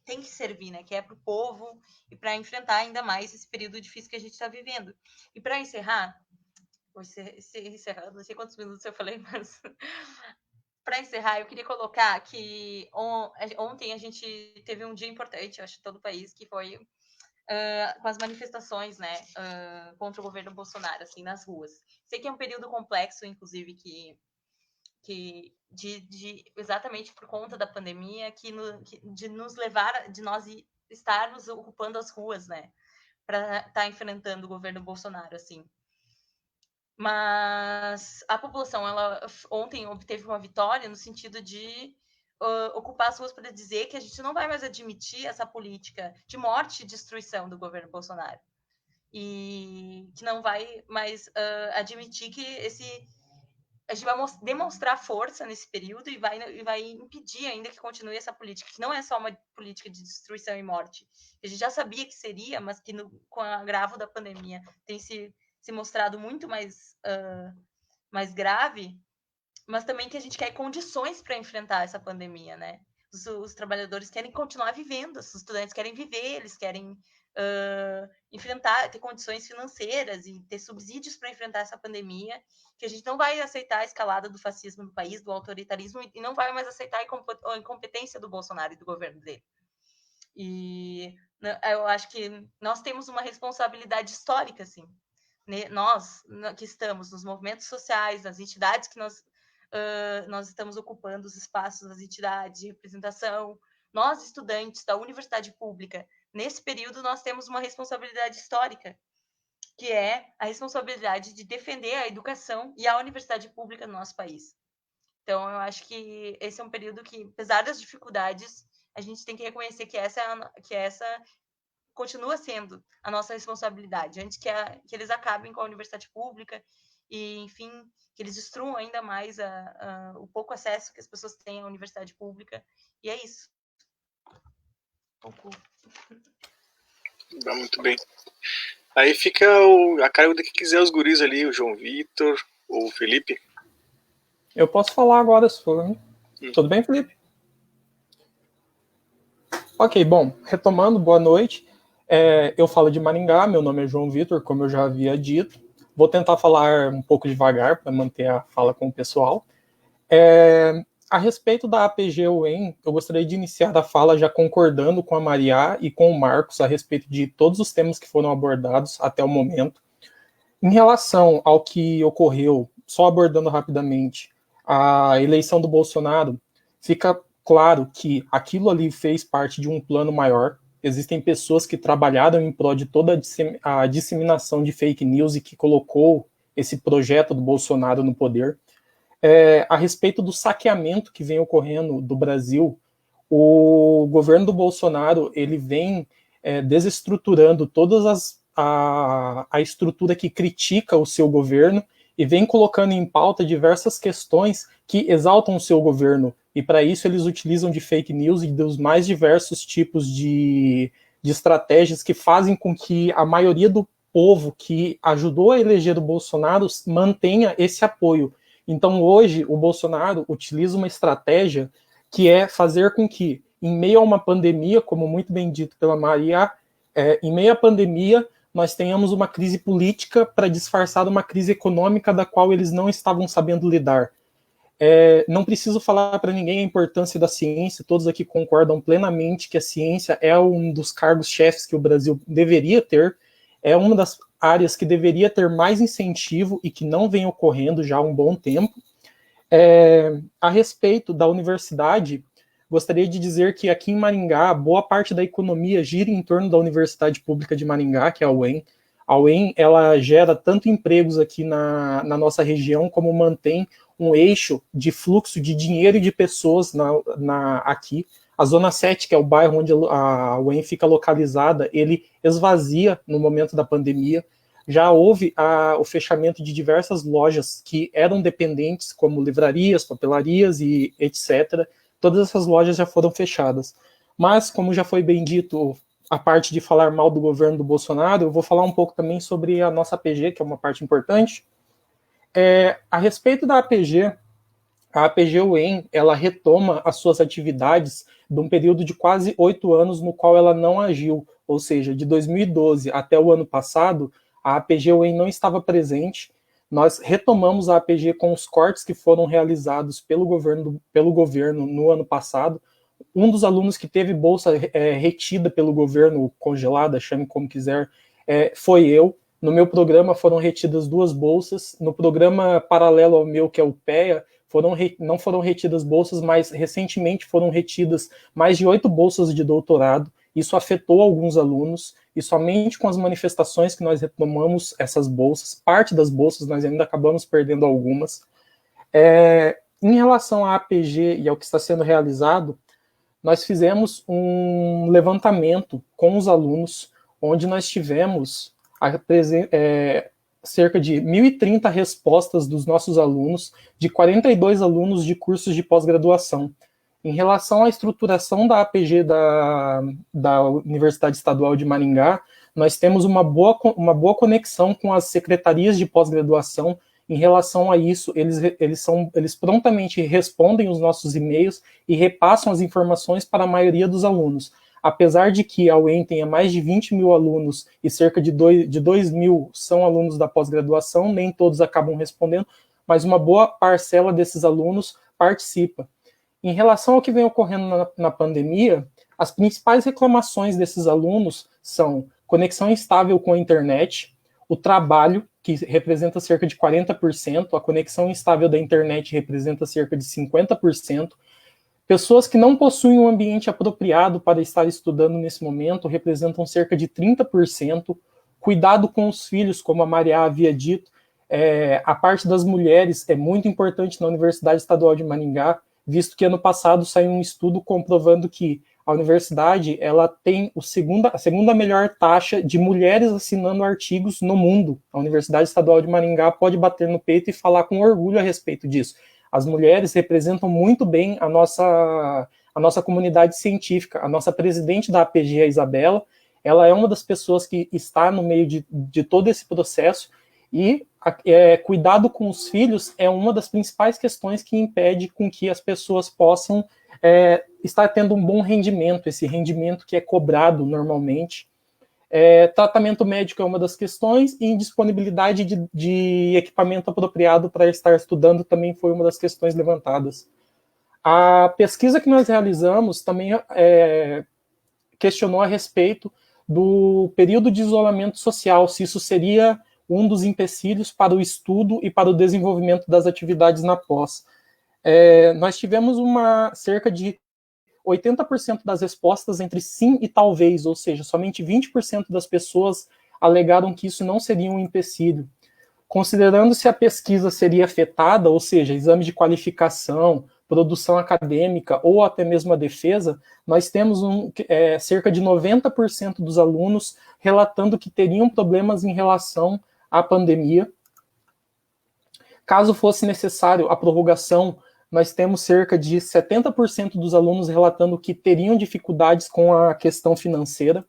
tem que servir, né? Que é para o povo e para enfrentar ainda mais esse período difícil que a gente está vivendo. E para encerrar, não sei quantos minutos eu falei, mas para encerrar, eu queria colocar que ontem a gente teve um dia importante, eu acho, em todo o país, que foi com as manifestações, né, contra o governo Bolsonaro, assim, nas ruas. Sei que é um período complexo, inclusive, exatamente por conta da pandemia, de nos levar, de nós estarmos ocupando as ruas, né, para estar enfrentando o governo Bolsonaro, assim. Mas a população, ela ontem obteve uma vitória no sentido de ocupar as ruas para dizer que a gente não vai mais admitir essa política de morte e destruição do governo Bolsonaro. E que não vai mais admitir que a gente vai demonstrar força nesse período e vai impedir ainda que continue essa política, que não é só uma política de destruição e morte. A gente já sabia que seria, mas que com o agravo da pandemia tem se mostrado muito mais grave, mas também que a gente quer condições para enfrentar essa pandemia, né? Os trabalhadores querem continuar vivendo, os estudantes querem viver, eles querem enfrentar, ter condições financeiras e ter subsídios para enfrentar essa pandemia, que a gente não vai aceitar a escalada do fascismo no país, do autoritarismo, e não vai mais aceitar a incompetência do Bolsonaro e do governo dele. E eu acho que nós temos uma responsabilidade histórica, assim, nós que estamos nos movimentos sociais, nas entidades que nós estamos ocupando os espaços das entidades de representação, nós, estudantes da universidade pública, nesse período nós temos uma responsabilidade histórica, que é a responsabilidade de defender a educação e a universidade pública no nosso país. Então, eu acho que esse é um período que, apesar das dificuldades, a gente tem que reconhecer que essa continua sendo a nossa responsabilidade, antes que eles acabem com a universidade pública e, enfim, que eles destruam ainda mais o pouco acesso que as pessoas têm à universidade pública. E é isso. Muito bem. Aí fica a cargo de quem quiser, os guris ali, o João Vitor ou o Felipe. Eu posso falar agora, se for, né? Tudo bem, Felipe? Ok, bom, retomando, boa noite. Eu falo de Maringá, meu nome é João Vitor, como eu já havia dito. Vou tentar falar um pouco devagar para manter a fala com o pessoal. A respeito da APG-UEM, eu gostaria de iniciar a fala já concordando com a Maria e com o Marcos a respeito de todos os temas que foram abordados até o momento. Em relação ao que ocorreu, só abordando rapidamente, a eleição do Bolsonaro, fica claro que aquilo ali fez parte de um plano maior. Existem pessoas que trabalharam em prol de toda a disseminação de fake news e que colocou esse projeto do Bolsonaro no poder. A respeito do saqueamento que vem ocorrendo do Brasil, o governo do Bolsonaro ele vem desestruturando todas a estrutura que critica o seu governo e vem colocando em pauta diversas questões que exaltam o seu governo. E para isso eles utilizam de fake news e dos mais diversos tipos de estratégias que fazem com que a maioria do povo que ajudou a eleger o Bolsonaro mantenha esse apoio. Então hoje o Bolsonaro utiliza uma estratégia que é fazer com que, em meio a uma pandemia, como muito bem dito pela Maria, em meio à pandemia nós tenhamos uma crise política para disfarçar uma crise econômica da qual eles não estavam sabendo lidar. Não preciso falar para ninguém a importância da ciência, todos aqui concordam plenamente que a ciência é um dos cargos-chefes que o Brasil deveria ter, é uma das áreas que deveria ter mais incentivo e que não vem ocorrendo já há um bom tempo. A respeito da universidade, gostaria de dizer que aqui em Maringá, boa parte da economia gira em torno da Universidade Pública de Maringá, que é a UEM. A UEM, ela gera tanto empregos aqui na nossa região, como mantém um eixo de fluxo de dinheiro e de pessoas aqui. A Zona 7, que é o bairro onde a UEM fica localizada, ele esvazia no momento da pandemia. Já houve o fechamento de diversas lojas que eram dependentes, como livrarias, papelarias e etc. Todas essas lojas já foram fechadas. Mas, como já foi bem dito, a parte de falar mal do governo do Bolsonaro, eu vou falar um pouco também sobre a nossa APG, que é uma parte importante. A respeito da APG, a APG-UEM, ela retoma as suas atividades de um período de quase 8 anos no qual ela não agiu, ou seja, de 2012 até o ano passado, a APG-UEM não estava presente. Nós retomamos a APG com os cortes que foram realizados pelo governo no ano passado. Um dos alunos que teve bolsa retida pelo governo, congelada, chame como quiser, foi eu. No meu programa foram retidas 2 bolsas. No programa paralelo ao meu, que é o PEA, não foram retidas bolsas, mas recentemente foram retidas mais de 8 bolsas de doutorado. Isso afetou alguns alunos, e somente com as manifestações que nós retomamos essas bolsas, parte das bolsas nós ainda acabamos perdendo algumas. Em relação à APG e ao que está sendo realizado, nós fizemos um levantamento com os alunos, onde nós tivemos cerca de 1.030 respostas dos nossos alunos, de 42 alunos de cursos de pós-graduação. Em relação à estruturação da APG da Universidade Estadual de Maringá, nós temos uma boa conexão com as secretarias de pós-graduação. Em relação a isso, eles prontamente respondem os nossos e-mails e repassam as informações para a maioria dos alunos. apesar de que a UEM tenha mais de 20 mil alunos e cerca de 2 mil são alunos da pós-graduação, nem todos acabam respondendo, mas uma boa parcela desses alunos participa. Em relação ao que vem ocorrendo na pandemia, as principais reclamações desses alunos são conexão instável com a internet, o trabalho, que representa cerca de 40%, a conexão instável da internet representa cerca de 50%, pessoas que não possuem um ambiente apropriado para estar estudando nesse momento representam cerca de 30%, cuidado com os filhos, como a Maria havia dito, a parte das mulheres é muito importante na Universidade Estadual de Maringá, visto que ano passado saiu um estudo comprovando que a universidade ela tem a segunda melhor taxa de mulheres assinando artigos no mundo. A Universidade Estadual de Maringá pode bater no peito e falar com orgulho a respeito disso. As mulheres representam muito bem a nossa comunidade científica. A nossa presidente da APG, a Isabela, ela é uma das pessoas que está no meio de todo esse processo e cuidado com os filhos é uma das principais questões que impede com que as pessoas possam estar tendo um bom rendimento, esse rendimento que é cobrado normalmente. Tratamento médico é uma das questões e indisponibilidade de equipamento apropriado para estar estudando também foi uma das questões levantadas. A pesquisa que nós realizamos também questionou a respeito do período de isolamento social, se isso seria um dos empecilhos para o estudo e para o desenvolvimento das atividades na pós. Nós tivemos cerca de 80% das respostas entre sim e talvez, ou seja, somente 20% das pessoas alegaram que isso não seria um empecilho. Considerando se a pesquisa seria afetada, ou seja, exame de qualificação, produção acadêmica ou até mesmo a defesa, nós temos cerca de 90% dos alunos relatando que teriam problemas em relação à pandemia. Caso fosse necessário a prorrogação, nós temos cerca de 70% dos alunos relatando que teriam dificuldades com a questão financeira.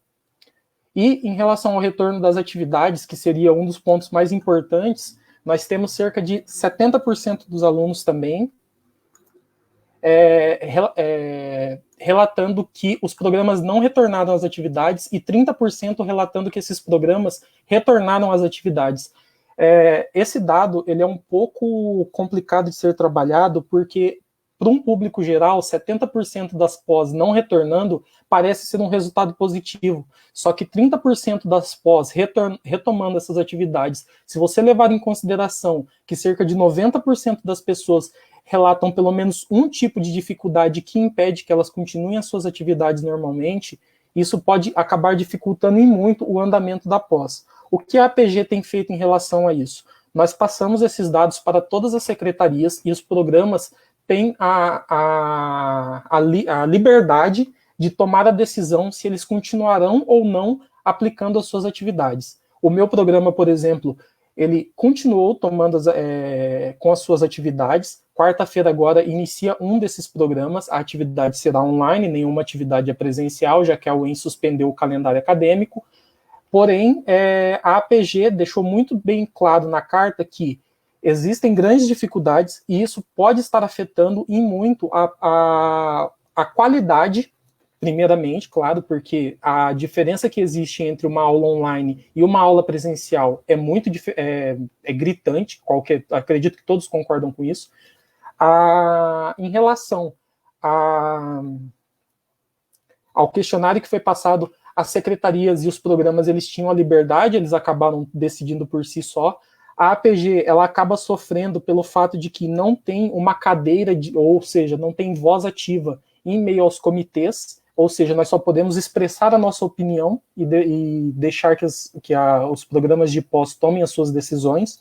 E em relação ao retorno das atividades, que seria um dos pontos mais importantes, nós temos cerca de 70% dos alunos também relatando que os programas não retornaram às atividades e 30% relatando que esses programas retornaram às atividades. Esse dado ele é um pouco complicado de ser trabalhado, porque, para um público geral, 70% das pós não retornando parece ser um resultado positivo. Só que 30% das pós retomando essas atividades, se você levar em consideração que cerca de 90% das pessoas relatam pelo menos um tipo de dificuldade que impede que elas continuem as suas atividades normalmente, isso pode acabar dificultando em muito o andamento da pós. O que a APG tem feito em relação a isso? Nós passamos esses dados para todas as secretarias e os programas têm a liberdade de tomar a decisão se eles continuarão ou não aplicando as suas atividades. O meu programa, por exemplo, ele continuou tomando com as suas atividades. Quarta-feira agora inicia um desses programas, a atividade será online, nenhuma atividade é presencial, já que a UEM suspendeu o calendário acadêmico. Porém, a APG deixou muito bem claro na carta que existem grandes dificuldades e isso pode estar afetando em muito a qualidade, primeiramente, claro, porque a diferença que existe entre uma aula online e uma aula presencial é muito gritante, acredito que todos concordam com isso. Em relação ao questionário que foi passado, as secretarias e os programas eles tinham a liberdade, eles acabaram decidindo por si só. A APG ela acaba sofrendo pelo fato de que não tem uma cadeira, ou seja, não tem voz ativa em meio aos comitês, ou seja, nós só podemos expressar a nossa opinião e deixar que os programas de pós tomem as suas decisões.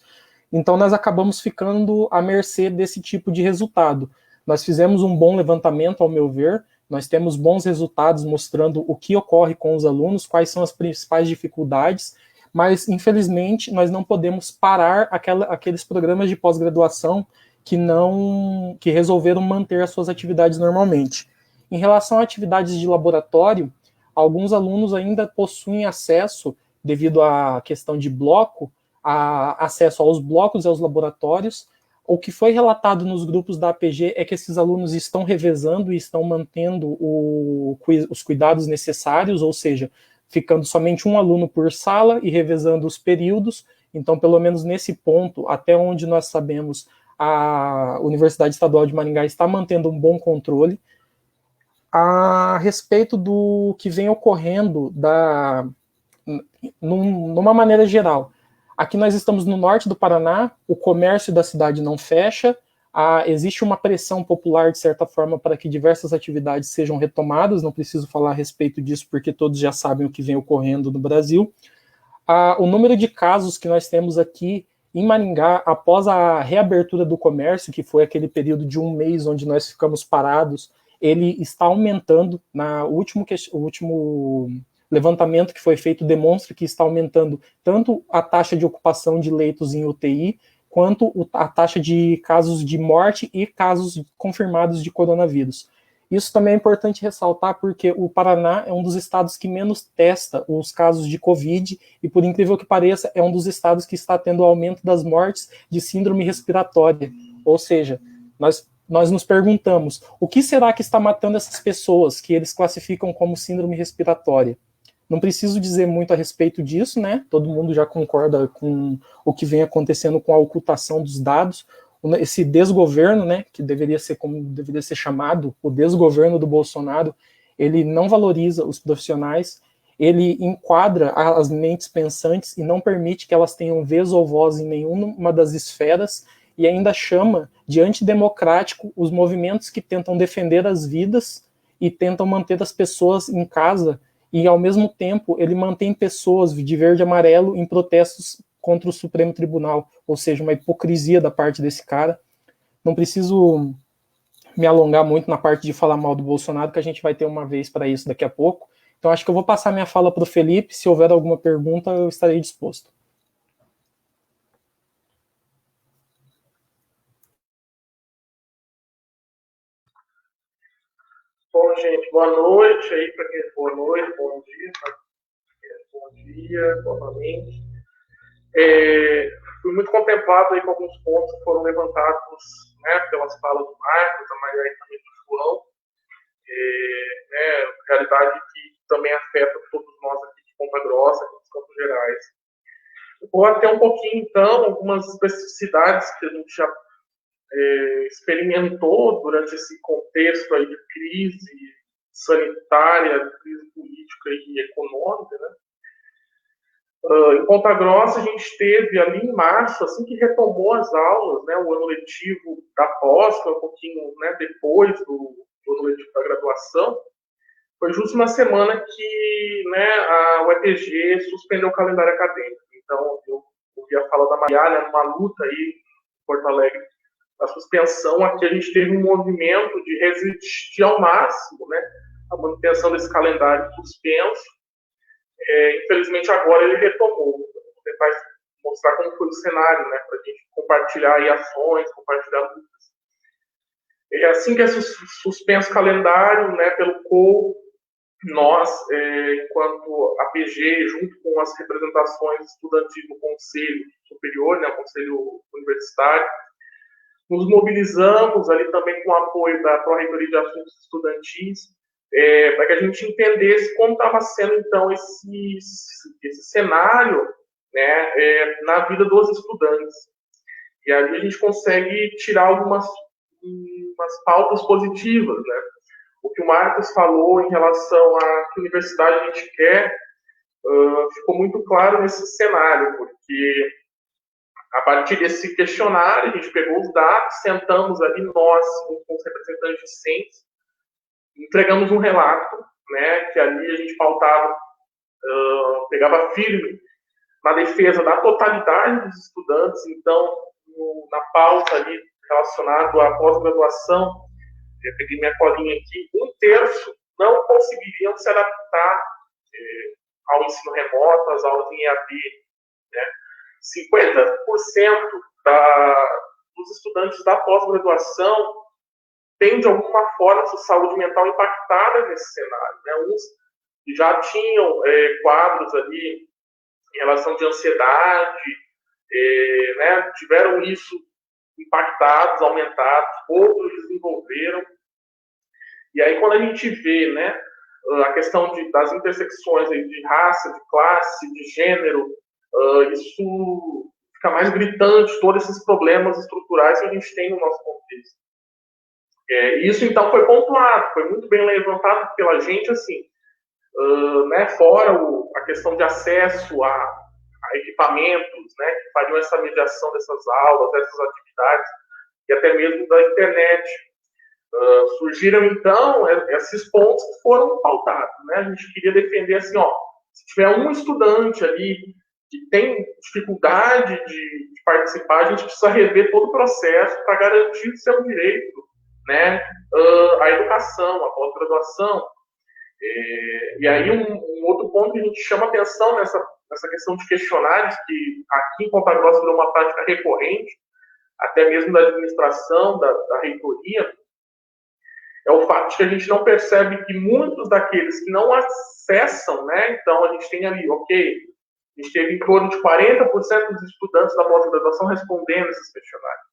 Então nós acabamos ficando à mercê desse tipo de resultado. Nós fizemos um bom levantamento, ao meu ver, nós temos bons resultados mostrando o que ocorre com os alunos, quais são as principais dificuldades, mas, infelizmente, nós não podemos parar aqueles programas de pós-graduação que resolveram manter as suas atividades normalmente. Em relação a atividades de laboratório, alguns alunos ainda possuem acesso, devido à questão de bloco, acesso aos blocos e aos laboratórios. o que foi relatado nos grupos da APG é que esses alunos estão revezando e estão mantendo os cuidados necessários, ou seja, ficando somente um aluno por sala e revezando os períodos. Então, pelo menos nesse ponto, até onde nós sabemos, a Universidade Estadual de Maringá está mantendo um bom controle. A respeito do que vem ocorrendo numa maneira geral, aqui nós estamos no norte do Paraná, o comércio da cidade não fecha, existe uma pressão popular, de certa forma, para que diversas atividades sejam retomadas, não preciso falar a respeito disso, porque todos já sabem o que vem ocorrendo no Brasil. O número de casos que nós temos aqui em Maringá, após a reabertura do comércio, que foi aquele período de um mês onde nós ficamos parados, ele está aumentando. O último levantamento que foi feito demonstra que está aumentando tanto a taxa de ocupação de leitos em UTI, quanto a taxa de casos de morte e casos confirmados de coronavírus. Isso também é importante ressaltar porque o Paraná é um dos estados que menos testa os casos de Covid e, por incrível que pareça, é um dos estados que está tendo aumento das mortes de síndrome respiratória. Ou seja, nós nos perguntamos, o que será que está matando essas pessoas que eles classificam como síndrome respiratória? Não preciso dizer muito a respeito disso, né? Todo mundo já concorda com o que vem acontecendo com a ocultação dos dados. Esse desgoverno, né, que deveria ser chamado o desgoverno do Bolsonaro, ele não valoriza os profissionais, ele enquadra as mentes pensantes e não permite que elas tenham vez ou voz em nenhuma das esferas, e ainda chama de antidemocrático os movimentos que tentam defender as vidas e tentam manter as pessoas em casa, e ao mesmo tempo ele mantém pessoas de verde e amarelo em protestos contra o Supremo Tribunal, ou seja, uma hipocrisia da parte desse cara. Não preciso me alongar muito na parte de falar mal do Bolsonaro, que a gente vai ter uma vez para isso daqui a pouco. Então acho que eu vou passar minha fala para o Felipe, se houver alguma pergunta eu estarei disposto. Bom, gente, boa noite aí para quem boa noite, bom dia novamente. Fui muito contemplado aí com alguns pontos que foram levantados, né, pelas falas do Marcos, da Maria e também do João, realidade que também afeta todos nós aqui de Ponta Grossa, aqui dos Campos Gerais. Eu vou até um pouquinho, então, algumas especificidades que a gente já experimentou durante esse contexto aí de crise sanitária, crise política e econômica, né? Em Ponta Grossa, a gente teve ali em março, assim que retomou as aulas, né, o ano letivo da pós, foi um pouquinho, né, depois do ano letivo da graduação, foi justo na semana que, né, a UEPG suspendeu o calendário acadêmico. Então, eu ouvi a fala da Mariana, numa luta aí em Porto Alegre, a suspensão. Aqui a gente teve um movimento de resistir ao máximo, né, a manutenção desse calendário suspenso. Infelizmente agora ele retomou. Vou tentar mostrar como foi o cenário, né, para a gente compartilhar aí ações, compartilhar lutas. Assim que é suspenso o calendário, né, pelo COU, nós, enquanto APG, junto com as representações estudantis do Conselho Superior, né, o Conselho Universitário, nos mobilizamos ali também com o apoio da Pró-Reitoria de Assuntos Estudantis, para que a gente entendesse como estava sendo, então, esse cenário, né, na vida dos estudantes. E ali a gente consegue tirar algumas pautas positivas, né? O que o Marcos falou em relação a que universidade a gente quer, ficou muito claro nesse cenário, porque a partir desse questionário, a gente pegou os dados, sentamos ali nós, com os representantes discentes, entregamos um relato, né, que ali a gente pautava, pegava firme na defesa da totalidade dos estudantes. Então, na pauta ali relacionada à pós-graduação, eu peguei minha colinha aqui, 1/3 não conseguiriam se adaptar ao ensino remoto, às aulas em EAD, né? 50% dos estudantes da pós-graduação têm, de alguma forma, sua saúde mental impactada nesse cenário, né? Uns que já tinham quadros ali em relação de ansiedade, né? Tiveram isso impactados, aumentados, outros desenvolveram. E aí, quando a gente vê, né, a questão das intersecções aí de raça, de classe, de gênero, isso fica mais gritante, todos esses problemas estruturais que a gente tem no nosso contexto. Isso, então, foi pontuado, foi muito bem levantado pela gente, assim, né, fora a questão de acesso a equipamentos, né, que fariam essa mediação dessas aulas, dessas atividades, e até mesmo da internet. Surgiram, então, esses pontos que foram pautados, né? A gente queria defender, assim, se tiver um estudante ali que tem dificuldade de participar, a gente precisa rever todo o processo para garantir o seu direito, né? A educação, a pós-graduação. E aí, um outro ponto que a gente chama atenção nessa questão de questionários, que aqui em Ponta Grossa virou uma prática recorrente, até mesmo da administração, da reitoria, é o fato de que a gente não percebe que muitos daqueles que não acessam, né? Então, a gente tem ali, a gente teve em torno de 40% dos estudantes da pós-graduação respondendo esses questionários.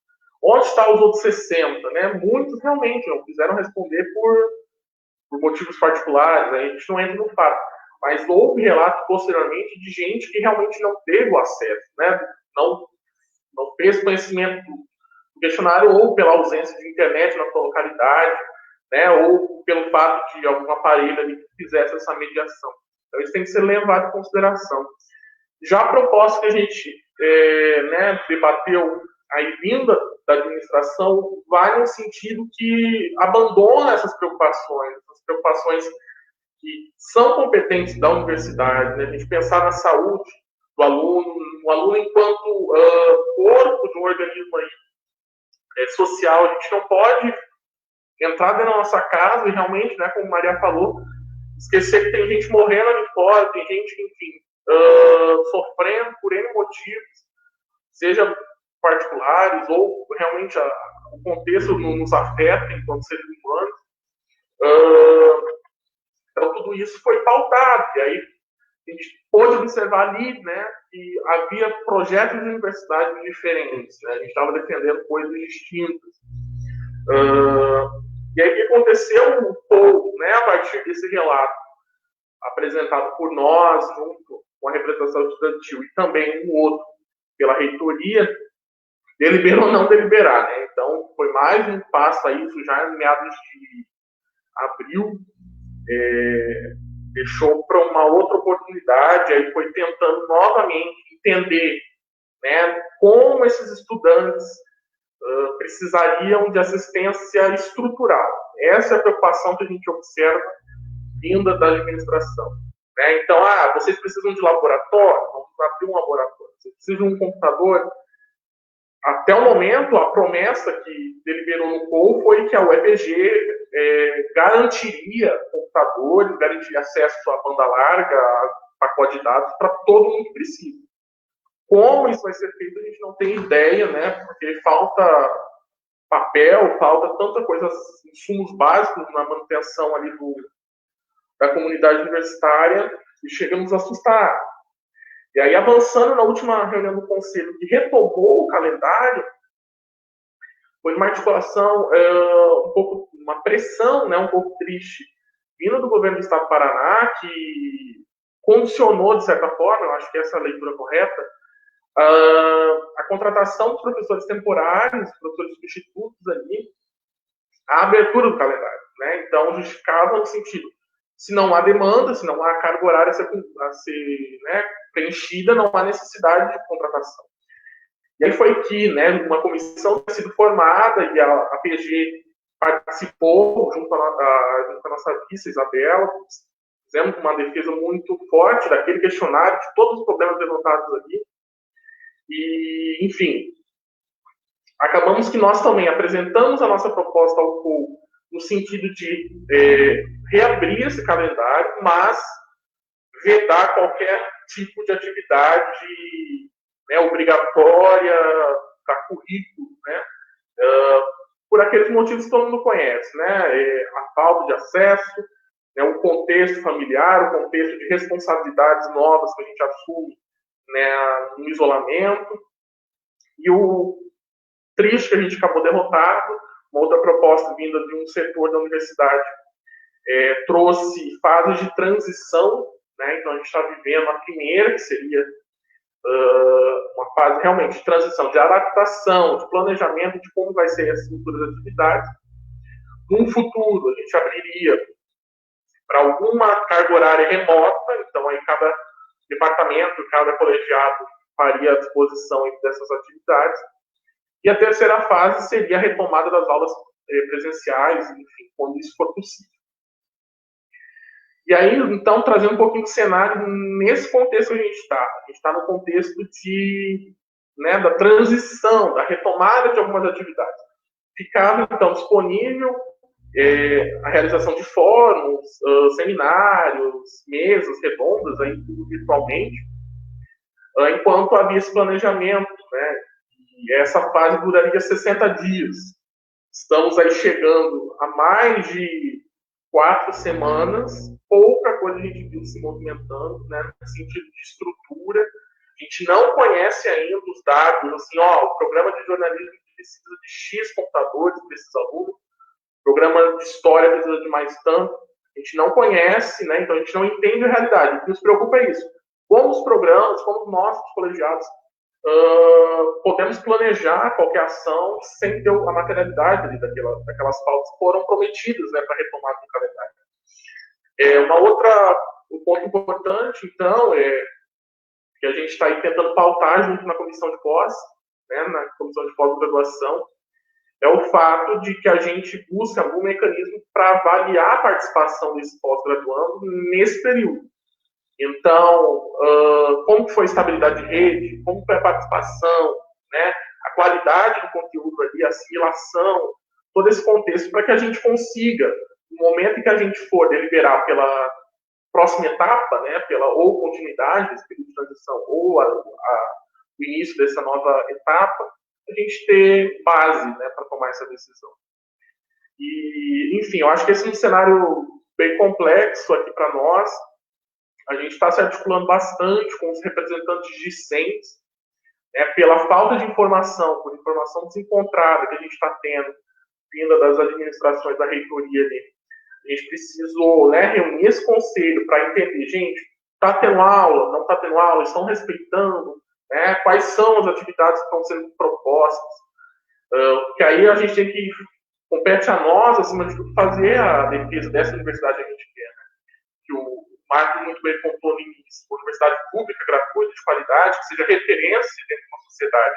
Onde estão os outros 60%? Né? Muitos realmente não quiseram responder por motivos particulares, a gente não entra no fato. Mas houve relatos posteriormente de gente que realmente não teve o acesso, né? Não fez conhecimento do questionário, ou pela ausência de internet na sua localidade, né? Ou pelo fato de algum aparelho ali que fizesse essa mediação. Então, isso tem que ser levado em consideração. Já a proposta que a gente né, debateu aí vinda da administração vai no sentido que abandona essas preocupações que são competentes da universidade, né? A gente pensar na saúde do aluno, o aluno enquanto corpo de um organismo aí, social. A gente não pode entrar dentro da nossa casa e realmente, né, como a Maria falou, esquecer que tem gente morrendo ali fora, tem gente, enfim, sofrendo por N motivos, seja particulares ou realmente o contexto nos afeta enquanto seres humanos. Então, tudo isso foi pautado. E aí, a gente pôde observar ali, né, que havia projetos de universidades diferentes. Né? A gente estava defendendo coisas distintas. E aí, o que aconteceu um pouco, né, a partir desse relato apresentado por nós, junto com a representação estudantil, e também um outro pela reitoria, deliberar ou não deliberar, né? Então, foi mais um passo a isso, já em meados de abril, deixou para uma outra oportunidade, aí foi tentando novamente entender, né, como esses estudantes precisariam de assistência estrutural. Essa é a preocupação que a gente observa vinda da administração. Né? Então, vocês precisam de laboratório? Vamos abrir um laboratório. Vocês precisam de um computador? Até o momento, a promessa que deliberou no COU foi que a UEPG garantiria computadores, garantiria acesso à banda larga, a pacote de dados para todo mundo que precisa. Como isso vai ser feito, a gente não tem ideia, né? Porque falta papel, falta tanta coisa, insumos básicos na manutenção ali da comunidade universitária, e chegamos a assustar. E aí, avançando na última reunião do Conselho, que retomou o calendário, foi uma articulação, um pouco, uma pressão, né, um pouco triste, vindo do governo do Estado do Paraná, que condicionou, de certa forma, eu acho que essa é a leitura correta, a contratação dos professores temporários, professores substitutos ali, a abertura do calendário. Né? Então, justificava no sentido, se não há demanda, se não há carga horária a ser né, preenchida, não há necessidade de contratação. E aí foi que, né, uma comissão tinha sido formada e a PG participou, junto à nossa vice, Isabela, fizemos uma defesa muito forte daquele questionário, de todos os problemas levantados ali. E, enfim, acabamos que nós também apresentamos a nossa proposta ao COU no sentido de reabrir esse calendário, mas vedar qualquer tipo de atividade obrigatória para currículo, né? Por aqueles motivos que todo mundo conhece, né? A falta de acesso, né? O contexto familiar, o contexto de responsabilidades novas que a gente assume, né, no isolamento, e triste que a gente acabou derrotado. Uma outra proposta vinda de um setor da universidade trouxe fases de transição, né? Então a gente está vivendo a primeira, que seria uma fase realmente de transição, de adaptação, de planejamento de como vai ser as futuras atividades. No futuro, a gente abriria para alguma carga horária remota, então aí cada departamento, cada colegiado faria a disposição dessas atividades. E a terceira fase seria a retomada das aulas presenciais, enfim, quando isso for possível. E aí, então, trazendo um pouquinho do cenário, nesse contexto que a gente está no contexto da transição, da retomada de algumas atividades. Ficava, então, disponível a realização de fóruns, seminários, mesas redondas, aí, tudo virtualmente, enquanto havia esse planejamento, né? E essa fase duraria 60 dias. Estamos aí chegando a mais de 4 semanas, pouca coisa a gente viu se movimentando, né, no sentido de estrutura. A gente não conhece ainda os dados, assim, o programa de jornalismo precisa de X computadores para esses alunos, o programa de história precisa de mais tanto. A gente não conhece, né, então a gente não entende a realidade. O que nos preocupa é isso. Como os programas, como nós, os colegiados, podemos planejar qualquer ação sem ter a materialidade ali daquelas pautas que foram prometidas, né, para retomar o calendário. Um ponto importante, então, que a gente está aí tentando pautar junto na comissão de pós, né, na comissão de pós-graduação, é o fato de que a gente busca algum mecanismo para avaliar a participação desse pós-graduando nesse período. Então, como foi a estabilidade de rede, como foi a participação, né, a qualidade do conteúdo ali, a assimilação, todo esse contexto, para que a gente consiga, no momento em que a gente for deliberar pela próxima etapa, né, ou continuidade desse período de transição, ou o início dessa nova etapa, a gente ter base, né, para tomar essa decisão. E, enfim, eu acho que esse é um cenário bem complexo aqui para nós. A gente está se articulando bastante com os representantes discentes, né, pela falta de informação, por informação desencontrada que a gente está tendo, vinda das administrações da reitoria ali. A gente precisou, né, reunir esse conselho para entender, gente, está tendo aula, não está tendo aula, estão respeitando, né, quais são as atividades que estão sendo propostas. Porque aí a gente tem que, compete a nós, acima de tudo, fazer a defesa dessa universidade que a gente quer, né? Que o Marco muito bem pontuou no início, uma universidade pública, gratuita, de qualidade, que seja referência dentro de uma sociedade.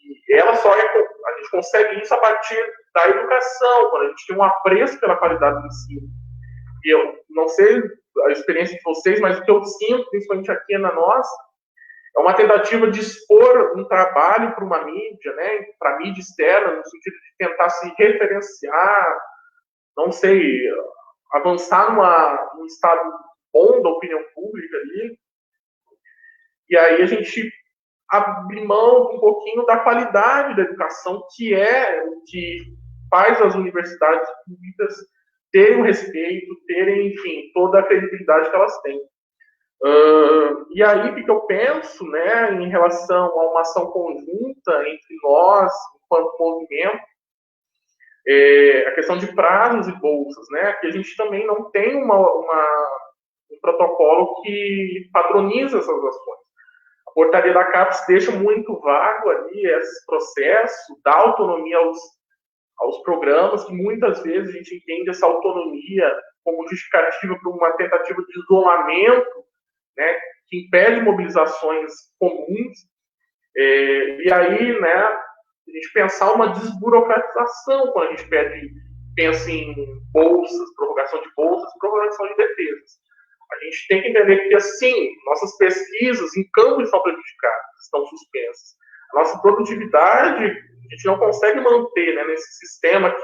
E ela a gente consegue isso a partir da educação, quando a gente tem um apreço pela qualidade do ensino. E eu não sei a experiência de vocês, mas o que eu sinto, principalmente aqui na nossa, é uma tentativa de expor um trabalho para uma mídia, né, para a mídia externa, no sentido de tentar se referenciar, não sei, avançar num estado bom da opinião pública ali. E aí a gente abrir mão um pouquinho da qualidade da educação, que é o que faz as universidades públicas terem o respeito, terem, enfim, toda a credibilidade que elas têm. E aí, o que eu penso, né, em relação a uma ação conjunta entre nós, enquanto movimento, a questão de prazos e bolsas, né, que a gente também não tem um protocolo que padroniza essas ações. A portaria da CAPES deixa muito vago ali esse processo, dá autonomia aos programas, que muitas vezes a gente entende essa autonomia como justificativa para uma tentativa de isolamento, né, que impede mobilizações comuns. E aí, né, a gente pensar uma desburocratização quando a gente pensa em bolsas, prorrogação de bolsas, prorrogação de defesas. A gente tem que entender que, assim, nossas pesquisas em campo estão prejudicadas, estão suspensas. A nossa produtividade, a gente não consegue manter, né, nesse sistema que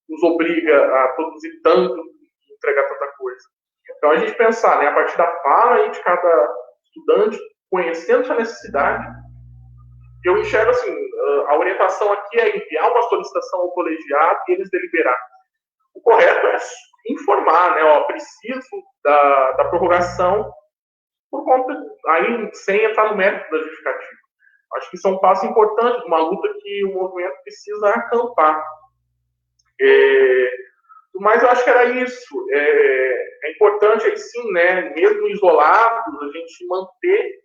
nos obriga a produzir tanto e entregar tanta coisa. Então, a gente pensar, né, a partir da fala de cada estudante, conhecendo essa necessidade, eu enxergo assim, a orientação aqui é enviar uma solicitação ao colegiado e eles deliberar. O correto é informar, né, preciso da prorrogação, por conta, aí sem entrar no mérito da justificativa. Acho que isso é um passo importante, uma luta que o movimento precisa acampar. Mas eu acho que era isso. É importante, aí sim, né, mesmo isolados, a gente manter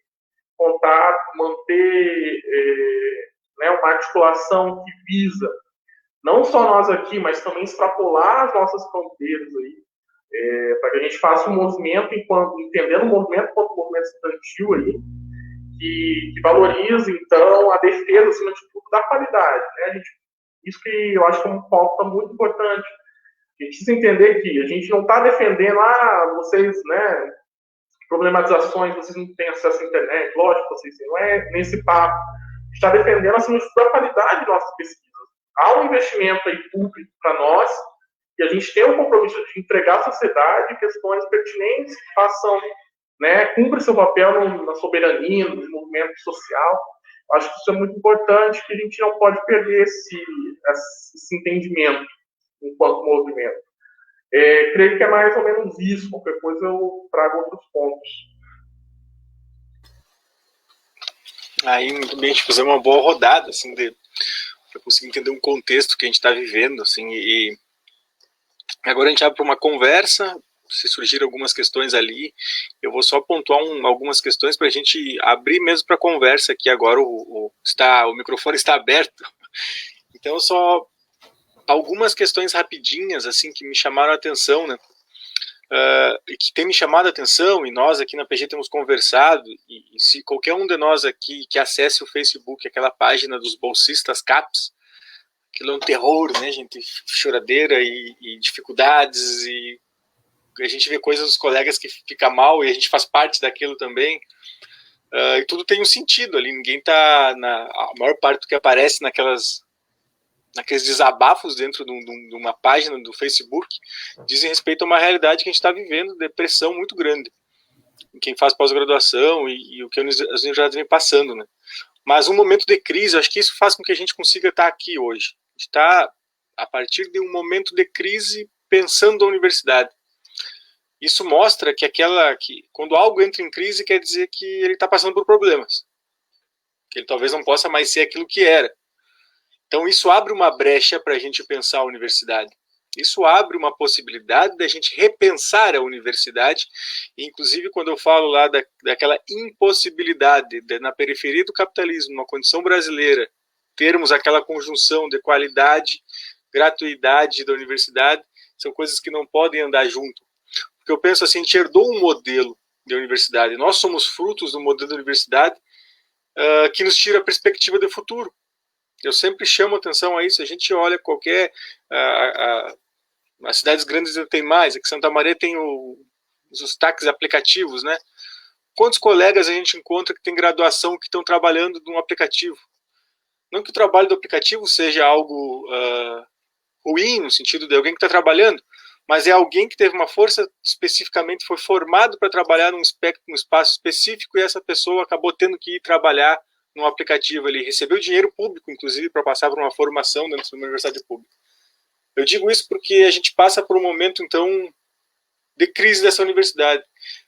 contato, manter né, uma articulação que visa, não só nós aqui, mas também extrapolar as nossas fronteiras aí, para que a gente faça um movimento, entendendo o movimento como movimento estudantil aí, que valorize, então, a defesa, acima de tudo, da qualidade. Né? Isso que eu acho que é um ponto muito importante. A gente precisa entender que a gente não está defendendo, vocês, né, problematizações, vocês não têm acesso à internet, lógico, vocês não é nesse papo. A gente está defendendo, acima de tudo, a qualidade de nossas pesquisas. Há um investimento aí público para nós, e a gente tem um compromisso de entregar à sociedade questões pertinentes que façam, né, cumpra seu papel na soberania, no desenvolvimento social. Acho que isso é muito importante, que a gente não pode perder esse entendimento enquanto movimento. Creio que é mais ou menos isso, qualquer coisa eu trago outros pontos. Aí, muito bem, a gente fazer uma boa rodada, assim, para conseguir entender um contexto que a gente está vivendo, assim, e agora a gente abre para uma conversa. Se surgirem algumas questões ali, eu vou só pontuar algumas questões para a gente abrir mesmo para a conversa aqui agora. O microfone está aberto, então só algumas questões rapidinhas assim que me chamaram a atenção, né? Que tem me chamado a atenção, e nós aqui na PG temos conversado, e se qualquer um de nós aqui que acesse o Facebook, aquela página dos bolsistas CAPES, aquilo é um terror, né, gente? Choradeira e dificuldades, e a gente vê coisas dos colegas que fica mal, e a gente faz parte daquilo também, e tudo tem um sentido ali, ninguém tá, a maior parte do que aparece naqueles desabafos dentro de uma página do Facebook, dizem respeito a uma realidade que a gente está vivendo, depressão muito grande, em quem faz pós-graduação e o que as universidades vêm passando, né? Mas um momento de crise, acho que isso faz com que a gente consiga estar aqui hoje. A gente está, a partir de um momento de crise, pensando a universidade. Isso mostra que quando algo entra em crise, quer dizer que ele está passando por problemas, que ele talvez não possa mais ser aquilo que era. Então isso abre uma brecha para a gente pensar a universidade. Isso abre uma possibilidade da gente repensar a universidade, e inclusive quando eu falo lá daquela impossibilidade na periferia do capitalismo, numa condição brasileira, termos aquela conjunção de qualidade, gratuidade da universidade, são coisas que não podem andar junto. Porque eu penso assim, a gente herdou um modelo de universidade, nós somos frutos do modelo da universidade que nos tira a perspectiva de futuro. Eu sempre chamo atenção a isso. A gente olha qualquer... as cidades grandes tem mais. Aqui Santa Maria tem os táxis aplicativos, né? Quantos colegas a gente encontra que tem graduação que estão trabalhando num aplicativo? Não que o trabalho do aplicativo seja algo ruim, no sentido de alguém que está trabalhando, mas é alguém que teve uma força especificamente, foi formado para trabalhar num espaço específico, e essa pessoa acabou tendo que ir trabalhar num aplicativo. Ele recebeu dinheiro público, inclusive, para passar por uma formação dentro de uma universidade pública. Eu digo isso porque a gente passa por um momento, então, de crise dessa universidade.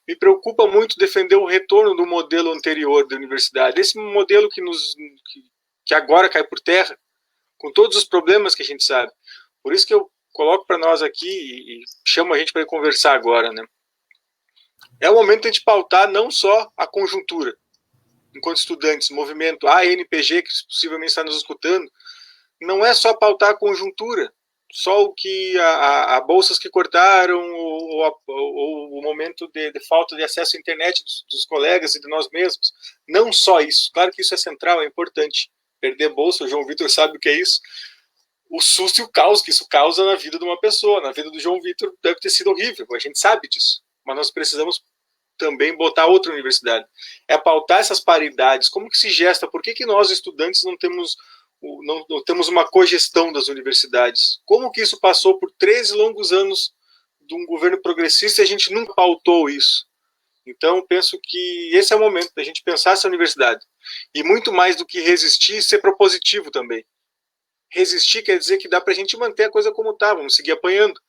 Me preocupa muito defender o retorno do modelo anterior da universidade, esse modelo que agora cai por terra, com todos os problemas que a gente sabe. Por isso que eu coloco para nós aqui e chamo a gente para conversar agora, né? É o momento de a gente pautar não só a conjuntura, enquanto estudantes, movimento ANPG, que possivelmente está nos escutando, não é só pautar a conjuntura, só o que a bolsas que cortaram, ou o momento de falta de acesso à internet dos colegas e de nós mesmos. Não só isso. Claro que isso é central, é importante. Perder bolsa, o João Vitor sabe o que é isso. O susto e o caos que isso causa na vida de uma pessoa. Na vida do João Vitor deve ter sido horrível, a gente sabe disso. Mas nós precisamos também botar outra universidade. É pautar essas paridades. Como que se gesta? Por que nós, estudantes, não temos uma cogestão das universidades? Como que isso passou por 13 longos anos de um governo progressista e a gente nunca pautou isso? Então, penso que esse é o momento da gente pensar essa universidade. E muito mais do que resistir, ser propositivo também. Resistir quer dizer que dá para a gente manter a coisa como está, vamos seguir apanhando.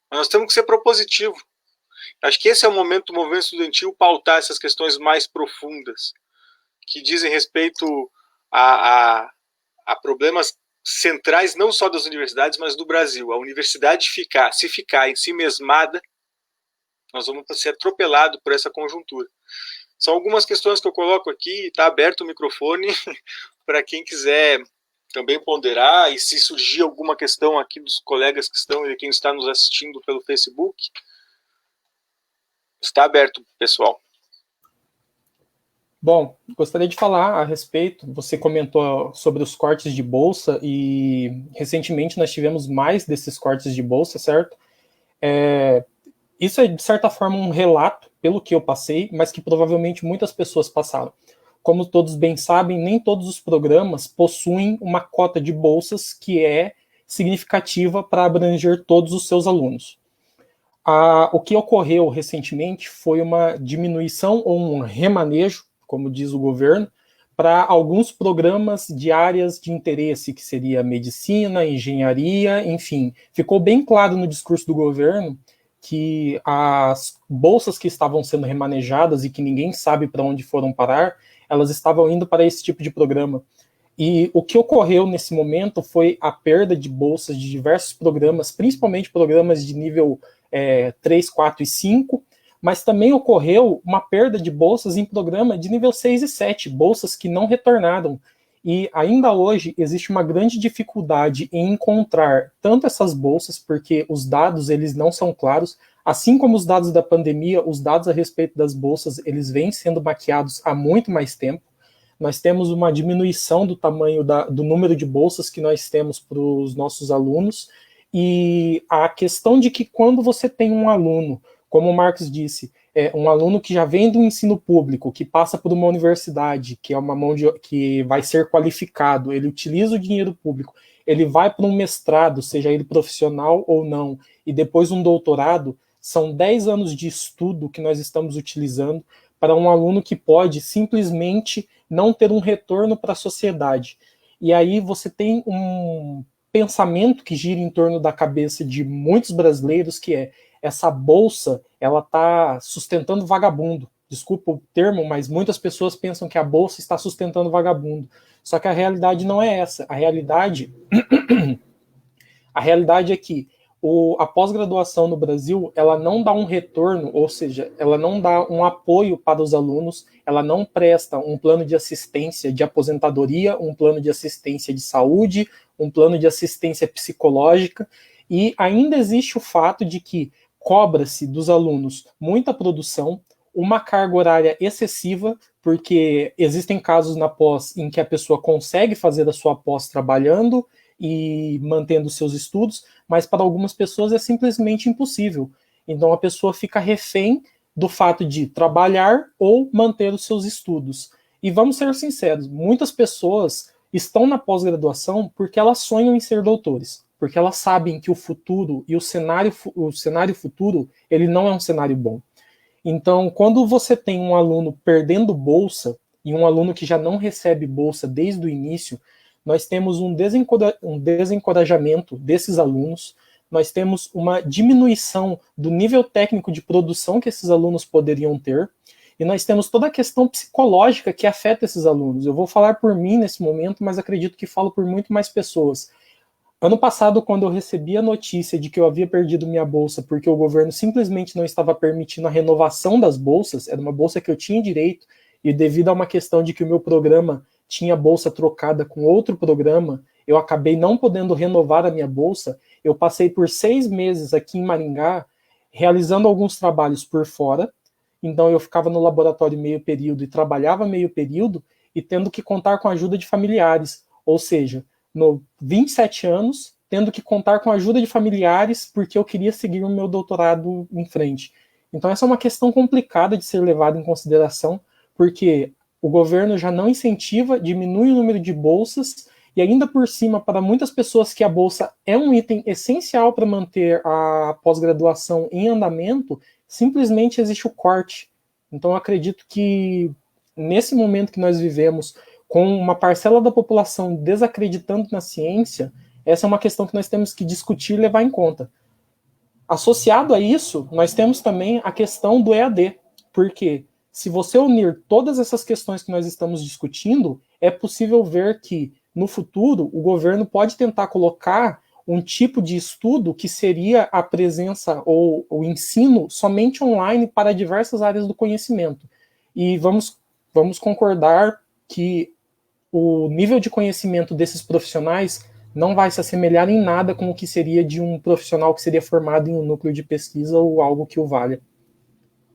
Mas nós temos que ser propositivo. Acho que esse é o momento do movimento estudantil pautar essas questões mais profundas, que dizem respeito a problemas centrais não só das universidades, mas do Brasil. A universidade se ficar em si mesmada, nós vamos ser atropelados por essa conjuntura. São algumas questões que eu coloco aqui, está aberto o microfone para quem quiser também ponderar, e se surgir alguma questão aqui dos colegas que estão e quem está nos assistindo pelo Facebook, está aberto, pessoal. Bom, gostaria de falar a respeito, você comentou sobre os cortes de bolsa e recentemente nós tivemos mais desses cortes de bolsa, certo? Isso é, de certa forma, um relato, pelo que eu passei, mas que provavelmente muitas pessoas passaram. Como todos bem sabem, nem todos os programas possuem uma cota de bolsas que é significativa para abranger todos os seus alunos. O que ocorreu recentemente foi uma diminuição ou um remanejo, como diz o governo, para alguns programas de áreas de interesse, que seria medicina, engenharia, enfim. Ficou bem claro no discurso do governo que as bolsas que estavam sendo remanejadas e que ninguém sabe para onde foram parar, elas estavam indo para esse tipo de programa. E o que ocorreu nesse momento foi a perda de bolsas de diversos programas, principalmente programas de nível 3, 4 e 5, mas também ocorreu uma perda de bolsas em programa de nível 6 e 7, bolsas que não retornaram. E ainda hoje existe uma grande dificuldade em encontrar tanto essas bolsas, porque os dados eles não são claros, assim como os dados da pandemia, os dados a respeito das bolsas, eles vêm sendo maquiados há muito mais tempo. Nós temos uma diminuição do tamanho do número de bolsas que nós temos para os nossos alunos, e a questão de que quando você tem um aluno, como o Marcos disse, um aluno que já vem do ensino público, que passa por uma universidade, que é uma que vai ser qualificado, ele utiliza o dinheiro público, ele vai para um mestrado, seja ele profissional ou não, e depois um doutorado, são 10 anos de estudo que nós estamos utilizando para um aluno que pode simplesmente não ter um retorno para a sociedade. E aí você tem um pensamento que gira em torno da cabeça de muitos brasileiros, que é essa bolsa, ela está sustentando vagabundo. Desculpa o termo, mas muitas pessoas pensam que a bolsa está sustentando vagabundo. Só que a realidade não é essa. A realidade é que a pós-graduação no Brasil, ela não dá um retorno, ou seja, ela não dá um apoio para os alunos, ela não presta um plano de assistência de aposentadoria, um plano de assistência de saúde, um plano de assistência psicológica, e ainda existe o fato de que cobra-se dos alunos muita produção, uma carga horária excessiva, porque existem casos na pós em que a pessoa consegue fazer a sua pós trabalhando e mantendo seus estudos, mas para algumas pessoas é simplesmente impossível. Então a pessoa fica refém do fato de trabalhar ou manter os seus estudos. E vamos ser sinceros, muitas pessoas estão na pós-graduação porque elas sonham em ser doutores, porque elas sabem que o futuro e o cenário futuro, ele não é um cenário bom. Então, quando você tem um aluno perdendo bolsa, e um aluno que já não recebe bolsa desde o início, nós temos um desencorajamento desses alunos, nós temos uma diminuição do nível técnico de produção que esses alunos poderiam ter, e nós temos toda a questão psicológica que afeta esses alunos. Eu vou falar por mim nesse momento, mas acredito que falo por muito mais pessoas. Ano passado, quando eu recebi a notícia de que eu havia perdido minha bolsa porque o governo simplesmente não estava permitindo a renovação das bolsas, era uma bolsa que eu tinha direito, e devido a uma questão de que o meu programa tinha bolsa trocada com outro programa, eu acabei não podendo renovar a minha bolsa. Eu passei por 6 meses aqui em Maringá, realizando alguns trabalhos por fora. Então eu ficava no laboratório meio período e trabalhava meio período, e tendo que contar com a ajuda de familiares, ou seja, no 27 anos, tendo que contar com a ajuda de familiares porque eu queria seguir o meu doutorado em frente. Então essa é uma questão complicada de ser levada em consideração, porque o governo já não incentiva, diminui o número de bolsas, e ainda por cima, para muitas pessoas que a bolsa é um item essencial para manter a pós-graduação em andamento, simplesmente existe o corte. Então eu acredito que nesse momento que nós vivemos, com uma parcela da população desacreditando na ciência, essa é uma questão que nós temos que discutir e levar em conta. Associado a isso, nós temos também a questão do EAD, porque se você unir todas essas questões que nós estamos discutindo, é possível ver que, no futuro, o governo pode tentar colocar um tipo de estudo que seria a presença ou o ensino somente online para diversas áreas do conhecimento. E vamos concordar que o nível de conhecimento desses profissionais não vai se assemelhar em nada com o que seria de um profissional que seria formado em um núcleo de pesquisa ou algo que o valha.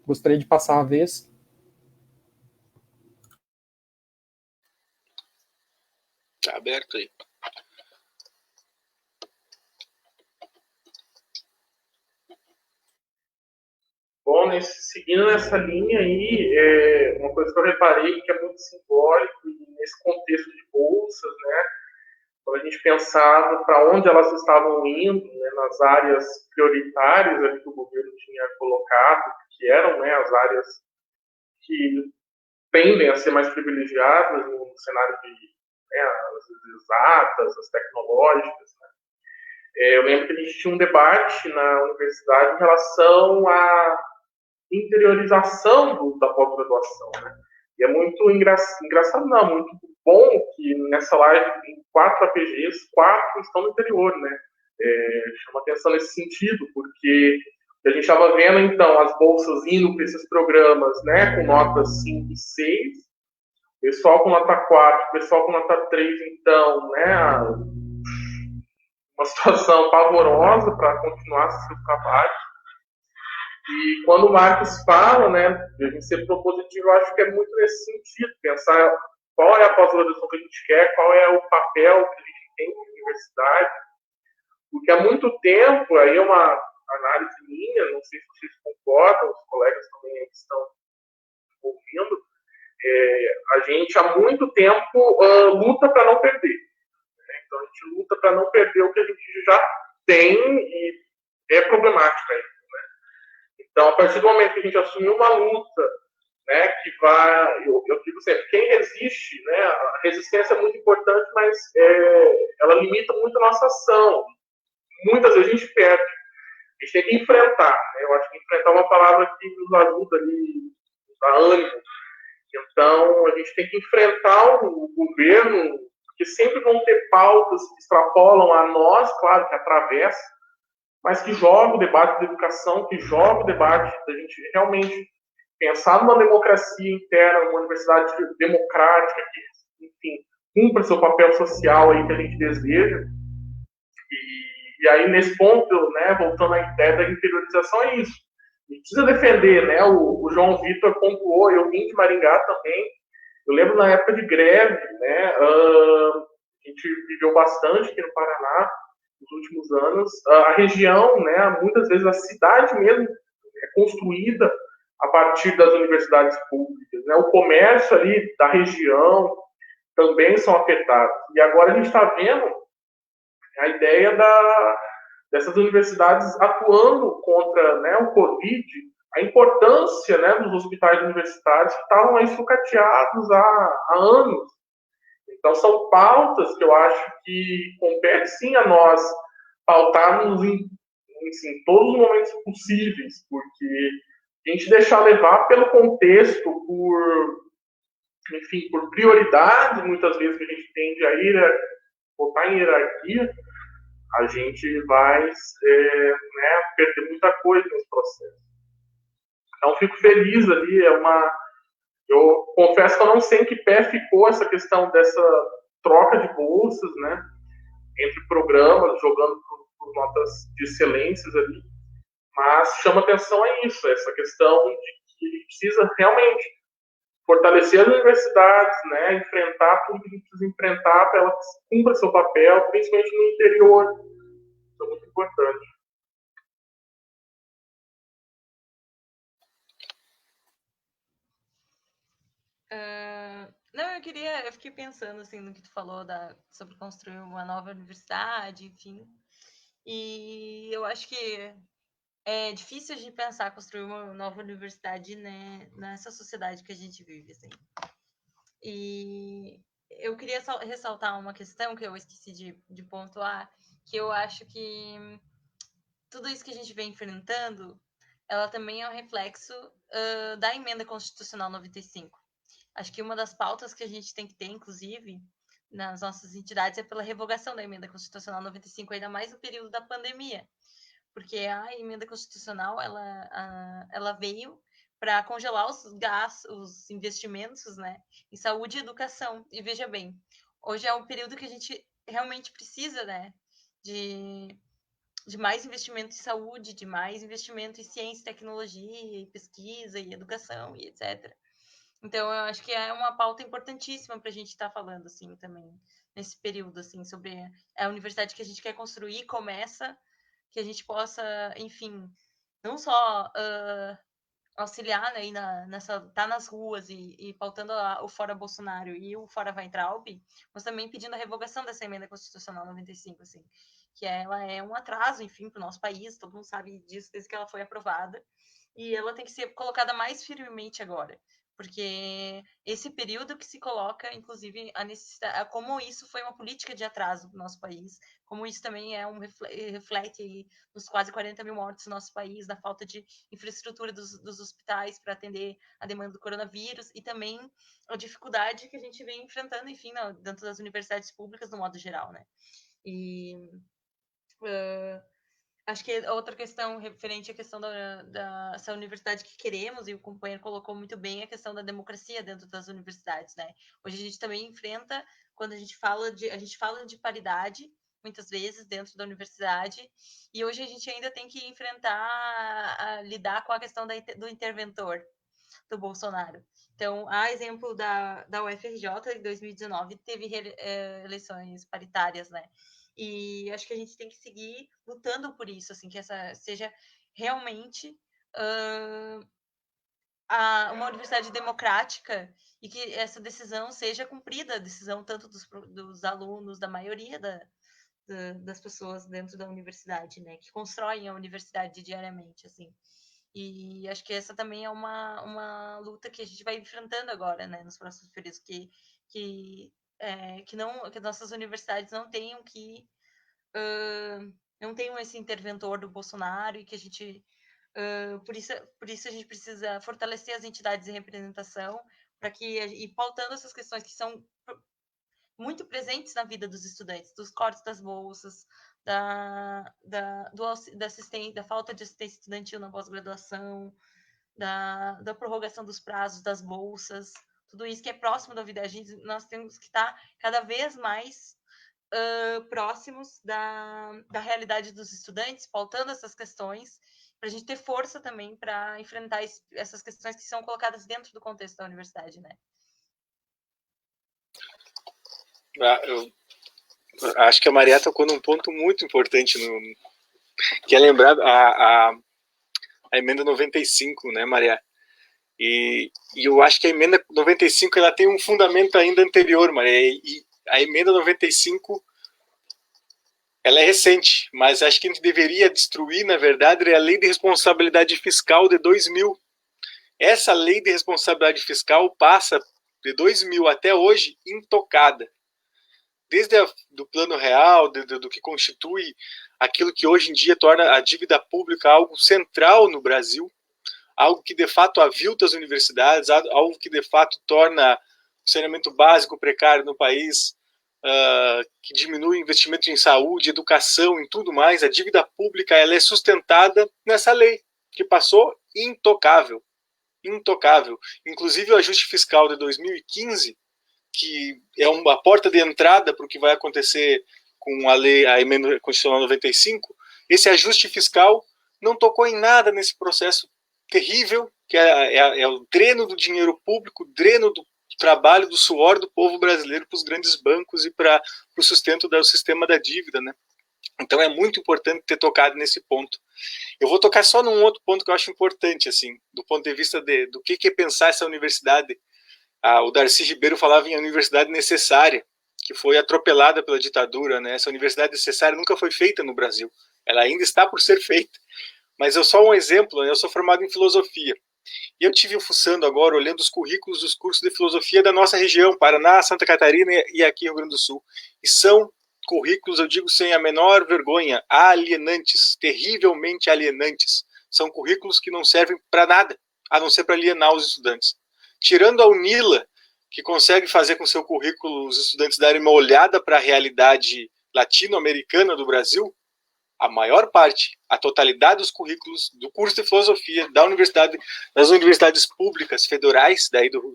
Gostaria de passar a vez. Tá aberto aí. Bom, seguindo nessa linha aí, uma coisa que eu reparei que é muito simbólico nesse contexto de bolsas, né? Quando a gente pensava para onde elas estavam indo, né, nas áreas prioritárias ali que o governo tinha colocado, que eram, né, as áreas que tendem a ser mais privilegiadas no cenário de, né, as exatas, as tecnológicas, né? Eu lembro que a gente tinha um debate na universidade em relação à interiorização da pós-graduação, né? E é muito engraçado, não, muito bom que nessa live tem 4 APGs, 4 estão no interior, né? Chama atenção nesse sentido, porque a gente estava vendo, então, as bolsas indo para esses programas, né, com notas 5 e 6, pessoal com nota 4, pessoal com nota 3, então, né, uma situação pavorosa para continuar seu trabalho. E quando o Marcos fala, né, de a gente ser propositivo, eu acho que é muito nesse sentido, pensar qual é a pós-graduação que a gente quer, qual é o papel que a gente tem na universidade, porque há muito tempo, aí é uma análise minha, não sei se vocês concordam, os colegas também estão ouvindo, a gente há muito tempo luta para não perder. Né? Então a gente luta para não perder o que a gente já tem e é problemático ainda. Então, a partir do momento que a gente assumiu uma luta, né, que vai, eu digo sempre, quem resiste, né, a resistência é muito importante, mas ela limita muito a nossa ação. Muitas vezes a gente perde. A gente tem que enfrentar. Né? Eu acho que enfrentar é uma palavra que nos ajuda ali, nos dá ânimo. Então, a gente tem que enfrentar o governo, porque sempre vão ter pautas que extrapolam a nós, claro, que atravessa, mas que joga o debate da educação, que joga o debate da gente realmente pensar numa democracia interna, numa universidade democrática, que, enfim, cumpra seu papel social aí que a gente deseja. E aí, nesse ponto, né, voltando à ideia da interiorização, é isso. A gente precisa defender, né, o João Vitor pontuou, eu vim de Maringá também, eu lembro na época de greve, né, a gente viveu bastante aqui no Paraná, nos últimos anos, a região, né, muitas vezes a cidade mesmo é construída a partir das universidades públicas, né, o comércio ali da região também são afetados. E agora a gente está vendo a ideia dessas universidades atuando contra, né, o Covid, a importância, né, dos hospitais universitários que estavam aí sucateados há anos. Então, são pautas que eu acho que compete sim a nós pautarmos em todos os momentos possíveis, porque a gente deixar levar pelo contexto, por prioridade, muitas vezes que a gente tende a ir botar em hierarquia, a gente vai né, perder muita coisa nesse processo. Então, fico feliz ali, eu confesso que eu não sei em que pé ficou essa questão dessa troca de bolsas, né, entre programas, jogando por notas de excelências ali, mas chama atenção a isso, essa questão de que a gente precisa realmente fortalecer as universidades, né, enfrentar tudo que a gente precisa enfrentar para ela cumpra seu papel, principalmente no interior. Isso é muito importante. Não, eu fiquei pensando assim no que tu falou sobre construir uma nova universidade, enfim. E eu acho que é difícil de pensar construir uma nova universidade, né, nessa sociedade que a gente vive, assim. E eu queria ressaltar uma questão que eu esqueci de pontuar, que eu acho que tudo isso que a gente vem enfrentando ela também é um reflexo da Emenda Constitucional 95. Acho que uma das pautas que a gente tem que ter, inclusive, nas nossas entidades, é pela revogação da Emenda Constitucional 95, ainda mais no período da pandemia, porque a Emenda Constitucional, ela veio para congelar os gastos, os investimentos, né, em saúde e educação. E veja bem, hoje é um período que a gente realmente precisa, né, de mais investimento em saúde, de mais investimento em ciência, tecnologia, e pesquisa, e educação, e etc. Então, eu acho que é uma pauta importantíssima para a gente estar falando, assim, também, nesse período, assim, sobre a universidade que a gente quer construir, começa, que a gente possa, enfim, não só auxiliar, né, tá nas ruas e pautando o Fora Bolsonaro e o Fora Weintraub, mas também pedindo a revogação dessa Emenda Constitucional 95, assim, que ela é um atraso, enfim, para o nosso país, todo mundo sabe disso desde que ela foi aprovada, e ela tem que ser colocada mais firmemente agora, porque esse período que se coloca, inclusive, a necessidade, como isso foi uma política de atraso no nosso país, como isso também reflete nos quase 40 mil mortos no nosso país, na falta de infraestrutura dos hospitais para atender a demanda do coronavírus, e também a dificuldade que a gente vem enfrentando, enfim, dentro das universidades públicas, no modo geral, né? E acho que outra questão referente à questão dessa universidade que queremos, e o companheiro colocou muito bem, a questão da democracia dentro das universidades, né? Hoje a gente também enfrenta, quando a gente fala de paridade, muitas vezes, dentro da universidade, e hoje a gente ainda tem que lidar com a questão do interventor, do Bolsonaro. Então, a exemplo da UFRJ, em 2019, teve eleições paritárias, né? E acho que a gente tem que seguir lutando por isso, assim, que essa seja realmente uma universidade democrática e que essa decisão seja cumprida, a decisão tanto dos alunos, da maioria das pessoas dentro da universidade, né, que constroem a universidade diariamente, assim. E acho que essa também é uma luta que a gente vai enfrentando agora, né, nos próximos períodos, que nossas universidades não tenham esse interventor do Bolsonaro, e que a gente por isso a gente precisa fortalecer as entidades de representação para e pautando essas questões que são muito presentes na vida dos estudantes, dos cortes das bolsas, da falta de assistência estudantil na pós-graduação, da prorrogação dos prazos das bolsas, tudo isso que é próximo da vida. Nós temos que estar cada vez mais próximos da realidade dos estudantes, pautando essas questões, para a gente ter força também para enfrentar essas questões que são colocadas dentro do contexto da universidade, né? Eu acho que a Maria tocou num ponto muito importante, que é lembrar a emenda 95, né, Maria? E eu acho que a emenda 95 ela tem um fundamento ainda anterior, Maria. E a emenda 95 ela é recente, mas acho que a gente deveria destruir, na verdade, é a Lei de Responsabilidade Fiscal de 2000. Essa Lei de Responsabilidade Fiscal passa de 2000 até hoje intocada. Desde do plano real, do que constitui aquilo que hoje em dia torna a dívida pública algo central no Brasil, algo que de fato avilta as universidades, algo que de fato torna o saneamento básico precário no país, que diminui o investimento em saúde, educação e tudo mais. A dívida pública ela é sustentada nessa lei, que passou intocável. Intocável. Inclusive o ajuste fiscal de 2015, que é uma porta de entrada para o que vai acontecer com a emenda constitucional 95, esse ajuste fiscal não tocou em nada nesse processo terrível, que é o dreno do dinheiro público, dreno do trabalho, do suor do povo brasileiro para os grandes bancos e para o sustento do sistema da dívida, né? Então é muito importante ter tocado nesse ponto. Eu vou tocar só num outro ponto que eu acho importante, assim, do ponto de vista do que é pensar essa universidade. O Darcy Ribeiro falava em universidade necessária, que foi atropelada pela ditadura, né? Essa universidade necessária nunca foi feita no Brasil. Ela ainda está por ser feita. Mas eu só um exemplo, né? Eu sou formado em filosofia. E eu estive fuçando agora, olhando os currículos dos cursos de filosofia da nossa região, Paraná, Santa Catarina e aqui Rio Grande do Sul. E são currículos, eu digo sem a menor vergonha, alienantes, terrivelmente alienantes. são currículos que não servem para nada, a não ser para alienar os estudantes. Tirando a UNILA, que consegue fazer com seu currículo os estudantes darem uma olhada para a realidade latino-americana do Brasil, a maior parte, a totalidade dos currículos do curso de filosofia da universidade, das universidades públicas federais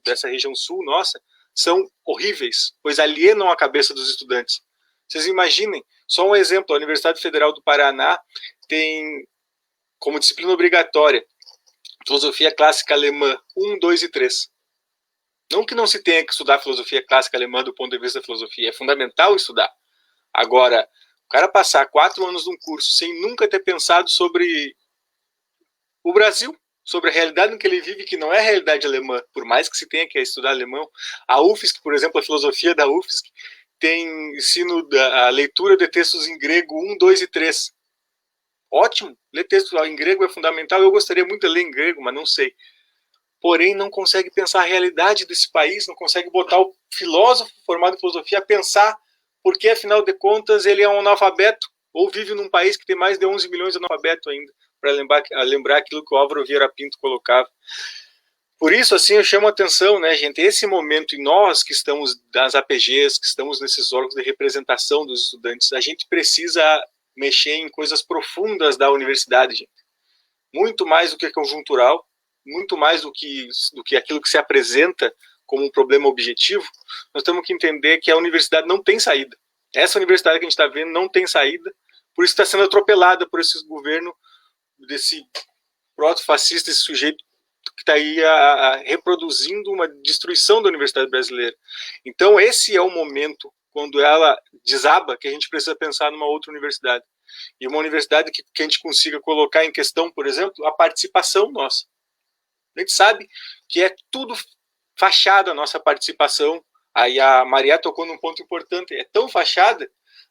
dessa região sul nossa, são horríveis, pois alienam a cabeça dos estudantes. Vocês imaginem, só um exemplo, a Universidade Federal do Paraná tem como disciplina obrigatória filosofia clássica alemã 1, 2 e 3. Não que não se tenha que estudar filosofia clássica alemã do ponto de vista da filosofia, é fundamental estudar. Agora, o cara passar 4 anos num curso sem nunca ter pensado sobre o Brasil, sobre a realidade em que ele vive, que não é a realidade alemã, por mais que se tenha que estudar alemão. A UFSC, por exemplo, a filosofia da UFSC, tem ensino da leitura de textos em grego 1, 2 e 3. Ótimo, ler texto em grego é fundamental, eu gostaria muito de ler em grego, mas não sei. Porém, não consegue pensar a realidade desse país, não consegue botar o filósofo formado em filosofia a pensar porque, afinal de contas, ele é um analfabeto ou vive num país que tem mais de 11 milhões de analfabetos ainda, para lembrar aquilo que o Álvaro Vieira Pinto colocava. Por isso, assim, eu chamo a atenção, né, gente, esse momento, e nós que estamos nas APGs, que estamos nesses órgãos de representação dos estudantes, a gente precisa mexer em coisas profundas da universidade, gente. Muito mais do que conjuntural, muito mais do que aquilo que se apresenta como um problema objetivo. Nós temos que entender que a universidade não tem saída. Essa universidade que a gente está vendo não tem saída, por isso está sendo atropelada por esse governo, desse proto-fascista, esse sujeito que está aí reproduzindo uma destruição da universidade brasileira. Então esse é o momento, quando ela desaba, que a gente precisa pensar numa outra universidade. E uma universidade que a gente consiga colocar em questão, por exemplo, a participação nossa. A gente sabe que é tudo fachada a nossa participação. Aí a Maria tocou num ponto importante. É tão fachada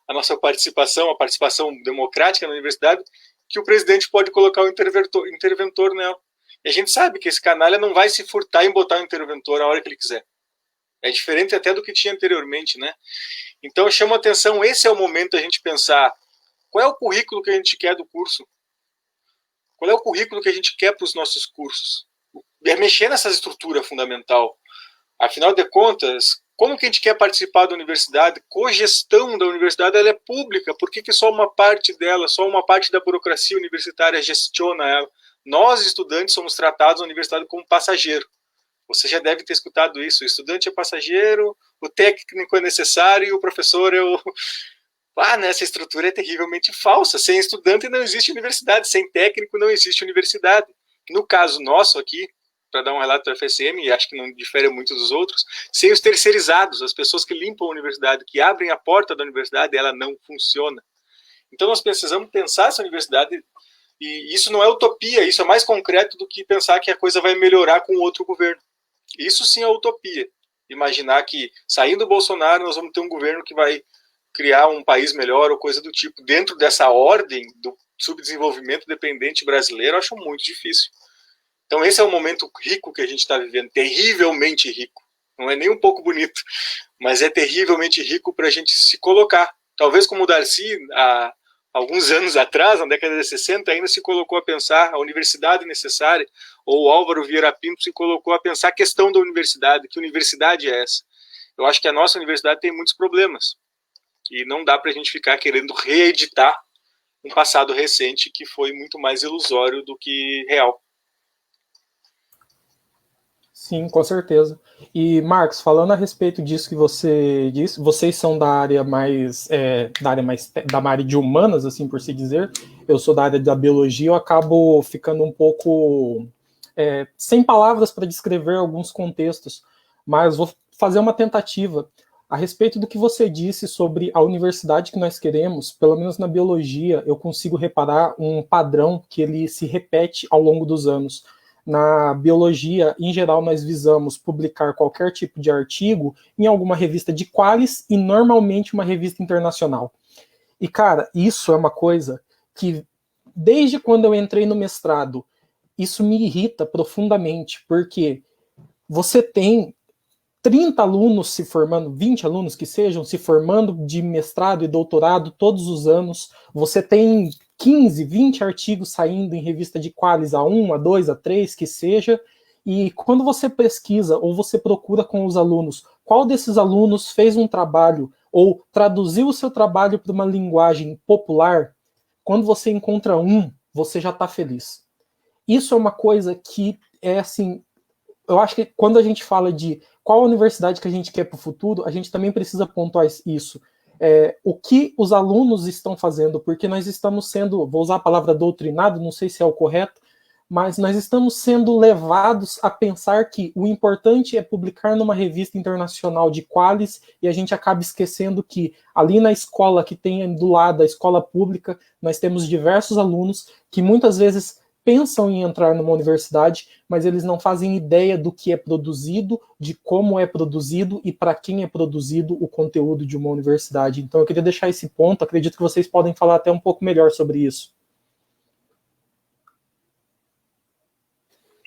a nossa participação, a participação democrática na universidade, que o presidente pode colocar o interventor nela. E a gente sabe que esse canalha não vai se furtar em botar o interventor a hora que ele quiser. É diferente até do que tinha anteriormente, né? Então eu chamo a atenção, esse é o momento da gente pensar qual é o currículo que a gente quer do curso? Qual é o currículo que a gente quer para os nossos cursos? É mexer nessa estrutura fundamental. Afinal de contas, como que a gente quer participar da universidade? Cogestão da universidade, ela é pública. Por que só uma parte dela, só uma parte da burocracia universitária gestiona ela? Nós, estudantes, somos tratados na universidade como passageiro. Você já deve ter escutado isso. O estudante é passageiro, o técnico é necessário e o professor é o... Essa estrutura é terrivelmente falsa. Sem estudante não existe universidade, sem técnico não existe universidade. No caso nosso aqui, para dar um relato do FSM, e acho que não difere muito dos outros, sem os terceirizados, as pessoas que limpam a universidade, que abrem a porta da universidade, ela não funciona. Então nós precisamos pensar essa universidade, e isso não é utopia, isso é mais concreto do que pensar que a coisa vai melhorar com outro governo. Isso sim é utopia. Imaginar que, saindo do Bolsonaro, nós vamos ter um governo que vai criar um país melhor ou coisa do tipo. Dentro dessa ordem do subdesenvolvimento dependente brasileiro, eu acho muito difícil. Então esse é o momento rico que a gente está vivendo, terrivelmente rico. Não é nem um pouco bonito, mas é terrivelmente rico para a gente se colocar. Talvez como o Darcy, há alguns anos atrás, na década de 60, ainda se colocou a pensar a universidade necessária, ou o Álvaro Vieira Pinto se colocou a pensar a questão da universidade, que universidade é essa? Eu acho que a nossa universidade tem muitos problemas, e não dá para a gente ficar querendo reeditar um passado recente que foi muito mais ilusório do que real. Sim, com certeza. E, Marcos, falando a respeito disso que você disse, vocês são da área da área de humanas, assim por se dizer. Eu sou da área da biologia, eu acabo ficando um pouco sem palavras para descrever alguns contextos, mas vou fazer uma tentativa. A respeito do que você disse sobre a universidade que nós queremos, pelo menos na biologia, eu consigo reparar um padrão que ele se repete ao longo dos anos. Na biologia, em geral, nós visamos publicar qualquer tipo de artigo em alguma revista de qualis e normalmente uma revista internacional. E, cara, isso é uma coisa que, desde quando eu entrei no mestrado, isso me irrita profundamente, porque você tem 30 alunos se formando, 20 alunos que sejam, se formando de mestrado e doutorado todos os anos, você tem 15, 20 artigos saindo em revista de qualis A1, A2, A3, que seja, e quando você pesquisa ou você procura com os alunos, qual desses alunos fez um trabalho ou traduziu o seu trabalho para uma linguagem popular, quando você encontra um, você já está feliz. Isso é uma coisa que é assim, eu acho que quando a gente fala de qual a universidade que a gente quer para o futuro, a gente também precisa pontuar isso. O que os alunos estão fazendo, porque nós estamos sendo, vou usar a palavra doutrinado, não sei se é o correto, mas nós estamos sendo levados a pensar que o importante é publicar numa revista internacional de qualis e a gente acaba esquecendo que ali na escola que tem do lado a escola pública, nós temos diversos alunos que muitas vezes pensam em entrar numa universidade, mas eles não fazem ideia do que é produzido, de como é produzido e para quem é produzido o conteúdo de uma universidade. Então eu queria deixar esse ponto, acredito que vocês podem falar até um pouco melhor sobre isso.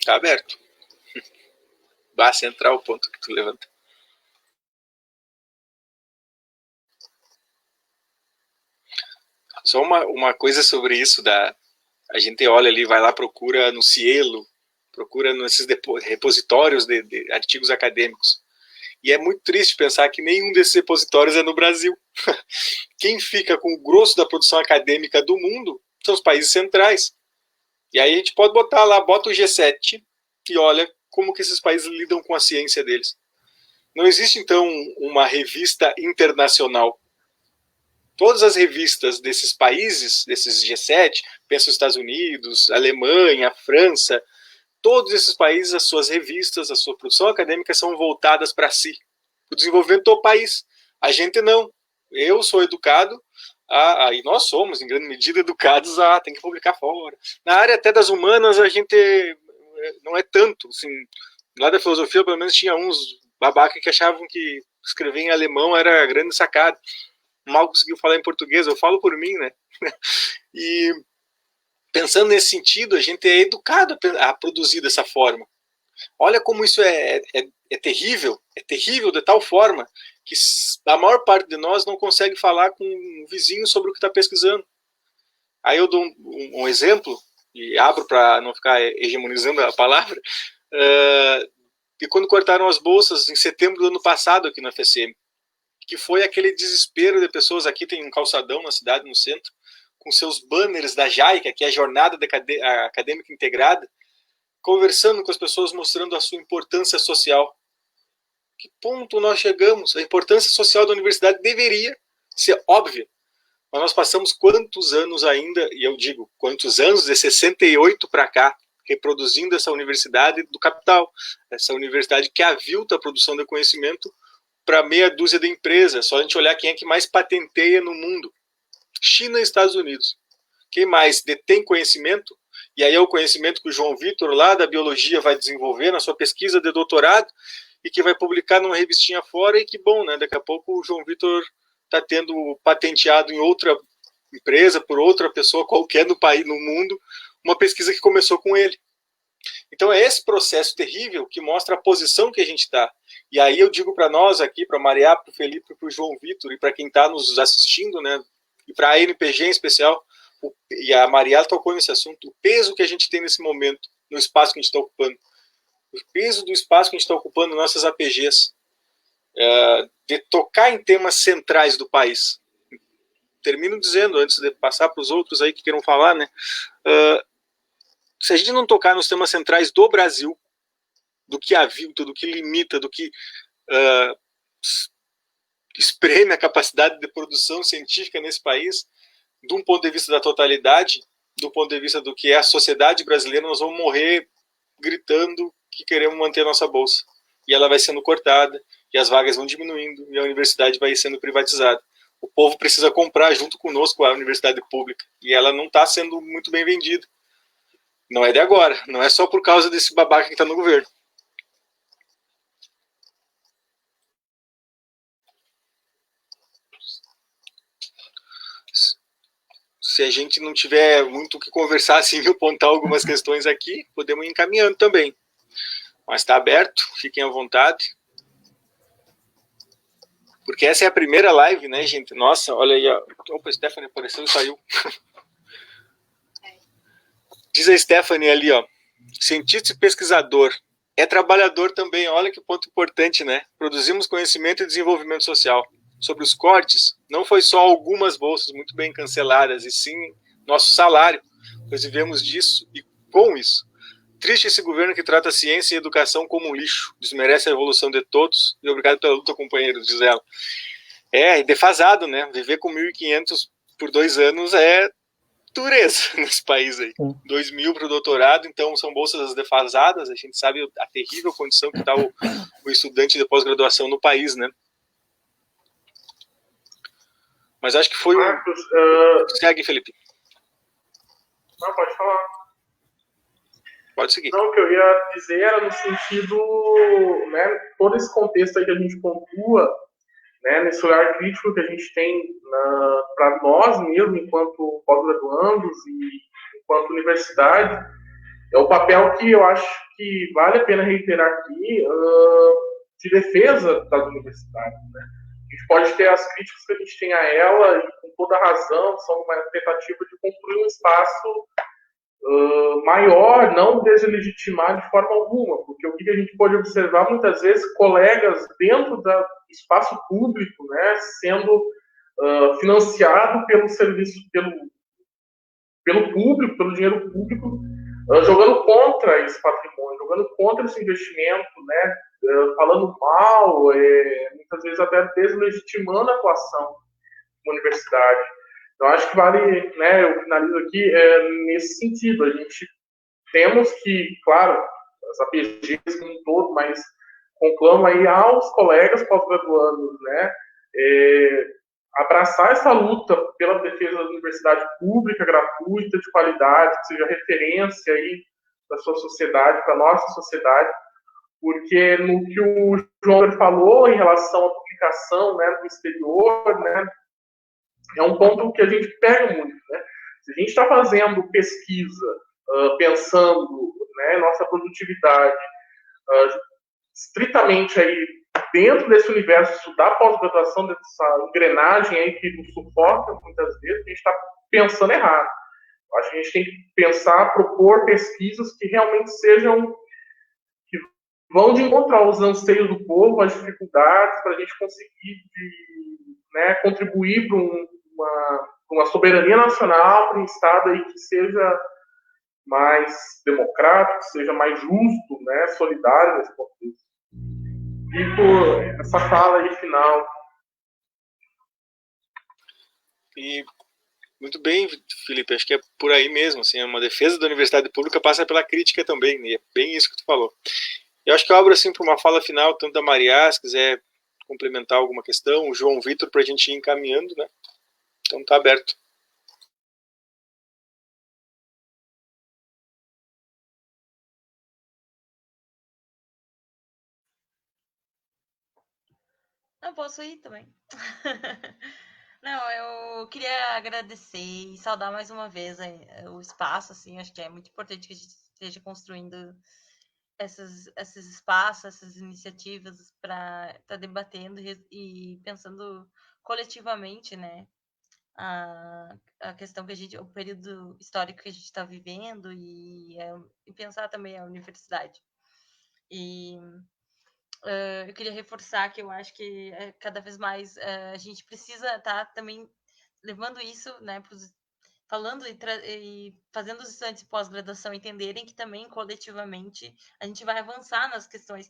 Tá aberto. Vai centrar o ponto que tu levanta. Só uma coisa sobre isso a gente olha ali, vai lá, procura no Cielo, procura nesses repositórios de artigos acadêmicos. E é muito triste pensar que nenhum desses repositórios é no Brasil. Quem fica com o grosso da produção acadêmica do mundo são os países centrais. E aí a gente pode botar lá, bota o G7 e olha como que esses países lidam com a ciência deles. Não existe, então, uma revista internacional. Todas as revistas desses países, desses G7, pensa os Estados Unidos, Alemanha, França, todos esses países, as suas revistas, a sua produção acadêmica são voltadas para si, para o desenvolvimento do país. A gente não. Eu sou educado, e nós somos, em grande medida, educados tem que publicar fora. Na área até das humanas, a gente não é tanto. Assim, lá da filosofia, pelo menos, tinha uns babaca que achavam que escrever em alemão era a grande sacada. Mal conseguiu falar em português, eu falo por mim, né? E pensando nesse sentido, a gente é educado a produzir dessa forma. Olha como isso é terrível de tal forma que a maior parte de nós não consegue falar com um vizinho sobre o que está pesquisando. Aí eu dou um exemplo, e abro para não ficar hegemonizando a palavra, e quando cortaram as bolsas em setembro do ano passado aqui na FSM, que foi aquele desespero de pessoas, aqui tem um calçadão na cidade, no centro, com seus banners da JAICA, que é a Jornada Acadêmica Integrada, conversando com as pessoas, mostrando a sua importância social. Que ponto nós chegamos? A importância social da universidade deveria ser óbvia. Mas nós passamos quantos anos ainda, e eu digo quantos anos, de 68 para cá, reproduzindo essa universidade do capital, essa universidade que avilta a produção de conhecimento para meia dúzia de empresas. Só a gente olhar quem é que mais patenteia no mundo. China e Estados Unidos. Quem mais detém conhecimento, e aí é o conhecimento que o João Vitor, lá da biologia, vai desenvolver na sua pesquisa de doutorado, e que vai publicar numa revistinha fora, e que bom, né? Daqui a pouco o João Vitor está tendo patenteado em outra empresa, por outra pessoa qualquer no país, no mundo, uma pesquisa que começou com ele. Então é esse processo terrível que mostra a posição que a gente está. E aí eu digo para nós aqui, para a Maria, para o Felipe, para o João Vitor, e para quem está nos assistindo, né, e para a NPG em especial, e a Maria tocou nesse assunto, o peso que a gente tem nesse momento, no espaço que a gente está ocupando, o peso do espaço que a gente está ocupando nas nossas APGs, de tocar em temas centrais do país. Termino dizendo, antes de passar para os outros aí que queiram falar, né, se a gente não tocar nos temas centrais do Brasil, do que avilta, do que limita, do que espreme a capacidade de produção científica nesse país, de um ponto de vista da totalidade, do ponto de vista do que é a sociedade brasileira, nós vamos morrer gritando que queremos manter a nossa bolsa. E ela vai sendo cortada, e as vagas vão diminuindo, e a universidade vai sendo privatizada. O povo precisa comprar junto conosco a universidade pública, e ela não está sendo muito bem vendida. Não é de agora, não é só por causa desse babaca que está no governo. Se a gente não tiver muito o que conversar, assim, apontar algumas questões aqui, podemos ir encaminhando também. Mas está aberto, fiquem à vontade. Porque essa é a primeira live, né, gente? Nossa, olha aí. Opa, a Stephanie apareceu e saiu. Diz a Stephanie ali, ó, cientista e pesquisador, é trabalhador também, olha que ponto importante, né? Produzimos conhecimento e desenvolvimento social. Sobre os cortes, não foi só algumas bolsas muito bem canceladas, e sim nosso salário, pois vivemos disso e com isso. Triste esse governo que trata a ciência e a educação como um lixo, desmerece a evolução de todos, e obrigado pela luta, companheiro, diz ela. É, defasado, né? Viver com 1.500 por 2 anos é dureza nesse país aí. 2.000 para o doutorado, então são bolsas defasadas, a gente sabe a terrível condição que está o estudante de pós-graduação no país, né? Mas acho que foi Marcos, Segue, Felipe. Não, pode falar. Pode seguir. Não, o que eu ia dizer era no sentido, né, todo esse contexto aí que a gente pontua, né, nesse olhar crítico que a gente tem para nós mesmo, enquanto pós-graduandos e enquanto universidade, é o papel que eu acho que vale a pena reiterar aqui, de defesa das universidades. Né? A gente pode ter as críticas que a gente tem a ela, e com toda razão, são uma tentativa de construir um espaço maior, não deslegitimar de forma alguma, porque o que a gente pode observar muitas vezes, colegas dentro do espaço público, né, sendo financiado pelo serviço, pelo público, pelo dinheiro público, jogando contra esse patrimônio, jogando contra esse investimento, né, falando mal, muitas vezes até deslegitimando a atuação de uma universidade. Então, acho que vale, né, eu finalizo aqui nesse sentido. A gente temos que, claro, as APGs como um todo, mas conclamo aí aos colegas pós-graduandos, né, abraçar essa luta pela defesa da universidade pública, gratuita, de qualidade, que seja referência aí da sua sociedade, para a nossa sociedade, porque no que o João falou em relação à publicação, né, do exterior, né, é um ponto que a gente pega muito, né? Se a gente está fazendo pesquisa, pensando, né, nossa produtividade estritamente aí dentro desse universo da pós-graduação, dessa engrenagem aí que nos sufoca muitas vezes, a gente está pensando errado. Eu acho que a gente tem que pensar, propor pesquisas que realmente sejam, que vão de encontrar os anseios do povo, as dificuldades, para a gente conseguir né, contribuir para uma soberania nacional, para um Estado aí que seja mais democrático, que seja mais justo, né, solidário nesse contexto. E por essa fala aí final. E muito bem, Felipe, acho que é por aí mesmo, assim, uma defesa da universidade pública passa pela crítica também, e é bem isso que tu falou. Eu acho que eu abro assim para uma fala final, tanto da Maria, se quiser complementar alguma questão, o João Vitor, para a gente ir encaminhando, né? Então tá aberto. Não, posso ir também. Não, eu queria agradecer e saudar mais uma vez o espaço, assim, acho que é muito importante que a gente esteja construindo esses espaços, essas iniciativas para estar debatendo e pensando coletivamente, né, a questão que o período histórico que a gente está vivendo e pensar também a universidade. E eu queria reforçar que eu acho que cada vez mais a gente precisa estar também levando isso, né, falando e fazendo os estudantes de pós-graduação entenderem que também coletivamente a gente vai avançar nas questões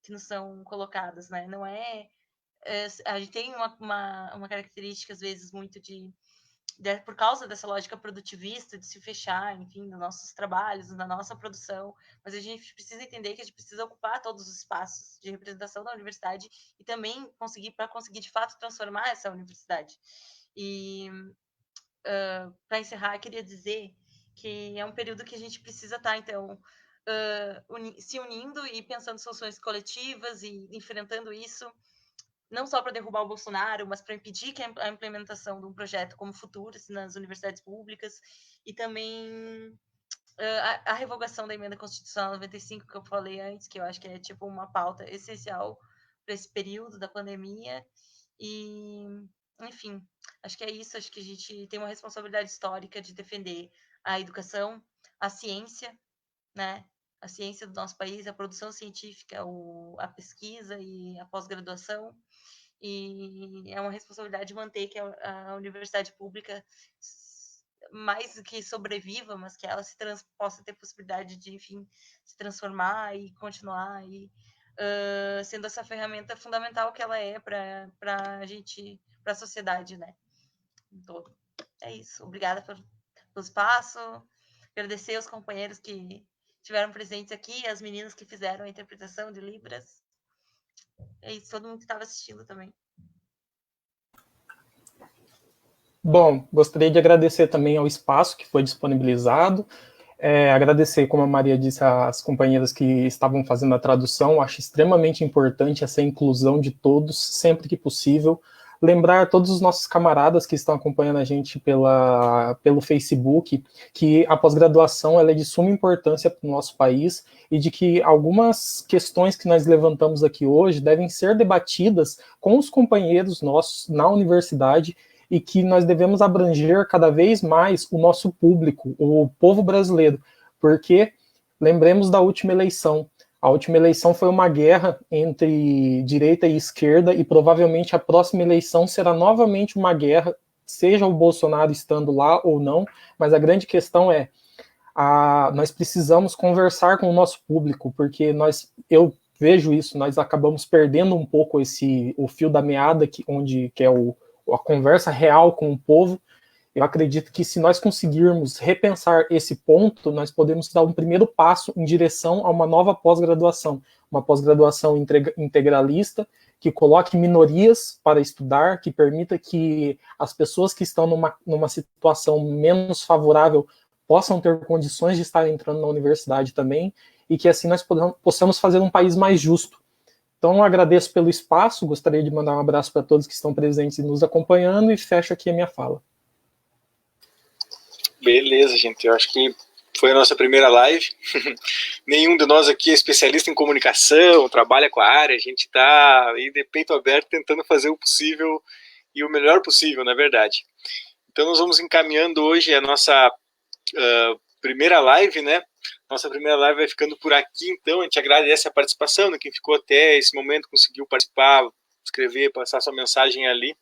que nos são colocadas, né? Não a gente tem uma característica às vezes muito por causa dessa lógica produtivista de se fechar, enfim, nos nossos trabalhos, na nossa produção, mas a gente precisa entender que a gente precisa ocupar todos os espaços de representação da universidade e também conseguir de fato transformar essa universidade. E para encerrar, eu queria dizer que é um período que a gente precisa estar, então, se unindo e pensando soluções coletivas e enfrentando isso, não só para derrubar o Bolsonaro, mas para impedir que a implementação de um projeto como Futuras nas universidades públicas e também a revogação da emenda constitucional 95 que eu falei antes, que eu acho que é tipo uma pauta essencial para esse período da pandemia. E, enfim, acho que é isso. Acho que a gente tem uma responsabilidade histórica de defender a educação, a ciência, né? A ciência do nosso país, a produção científica, a pesquisa e a pós-graduação. E é uma responsabilidade manter que a universidade pública mais do que sobreviva, mas que ela possa ter possibilidade de, enfim, se transformar e continuar e sendo essa ferramenta fundamental que ela é para a gente, para a sociedade, né? Todo. É isso. Obrigada pelo espaço. Agradecer aos companheiros que estiveram presentes aqui, as meninas que fizeram a interpretação de Libras. É isso, todo mundo que estava assistindo também. Bom, gostaria de agradecer também ao espaço que foi disponibilizado, agradecer, como a Maria disse, às companheiras que estavam fazendo a tradução. Acho extremamente importante essa inclusão de todos, sempre que possível. Lembrar todos os nossos camaradas que estão acompanhando a gente pelo Facebook que a pós-graduação ela é de suma importância para o nosso país e de que algumas questões que nós levantamos aqui hoje devem ser debatidas com os companheiros nossos na universidade e que nós devemos abranger cada vez mais o nosso público, o povo brasileiro, porque lembremos da última eleição. A última eleição foi uma guerra entre direita e esquerda e provavelmente a próxima eleição será novamente uma guerra, seja o Bolsonaro estando lá ou não, mas a grande questão é nós precisamos conversar com o nosso público, porque eu vejo isso, nós acabamos perdendo um pouco o fio da meada, que é a conversa real com o povo. Eu acredito que se nós conseguirmos repensar esse ponto, nós podemos dar um primeiro passo em direção a uma nova pós-graduação, uma pós-graduação integralista, que coloque minorias para estudar, que permita que as pessoas que estão numa situação menos favorável possam ter condições de estar entrando na universidade também, e que assim nós possamos fazer um país mais justo. Então, agradeço pelo espaço, gostaria de mandar um abraço para todos que estão presentes e nos acompanhando, e fecho aqui a minha fala. Beleza, gente, eu acho que foi a nossa primeira live. Nenhum de nós aqui é especialista em comunicação, trabalha com a área, a gente está aí de peito aberto tentando fazer o possível e o melhor possível, na verdade. Então, nós vamos encaminhando hoje a nossa primeira live, né? Nossa primeira live vai ficando por aqui, então a gente agradece a participação, né? Quem ficou até esse momento, conseguiu participar, escrever, passar sua mensagem ali.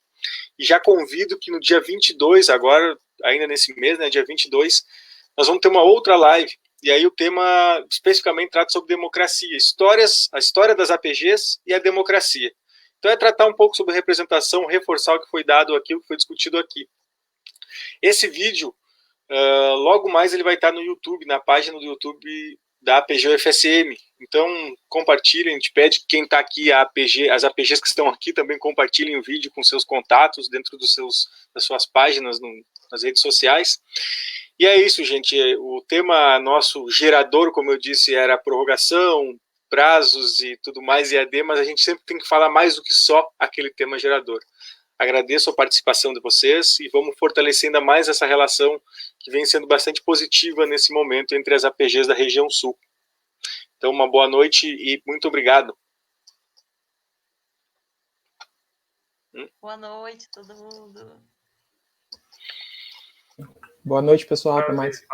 E já convido que no dia 22, agora, ainda nesse mês, né, dia 22, nós vamos ter uma outra live, e aí o tema especificamente trata sobre democracia, a história das APGs e a democracia. Então é tratar um pouco sobre representação, reforçar o que foi dado aqui, o que foi discutido aqui. Esse vídeo, logo mais ele vai estar no YouTube, na página do YouTube da APG UFSM. Então compartilhem, a gente pede que quem está aqui, as APGs que estão aqui também compartilhem o vídeo com seus contatos dentro das suas páginas nas redes sociais. E é isso, gente, o tema nosso gerador, como eu disse, era prorrogação, prazos e tudo mais, EAD, mas a gente sempre tem que falar mais do que só aquele tema gerador. Agradeço a participação de vocês e vamos fortalecer ainda mais essa relação que vem sendo bastante positiva nesse momento entre as APGs da região sul. Então, uma boa noite e muito obrigado. Boa noite, todo mundo. Boa noite, pessoal. Até mais.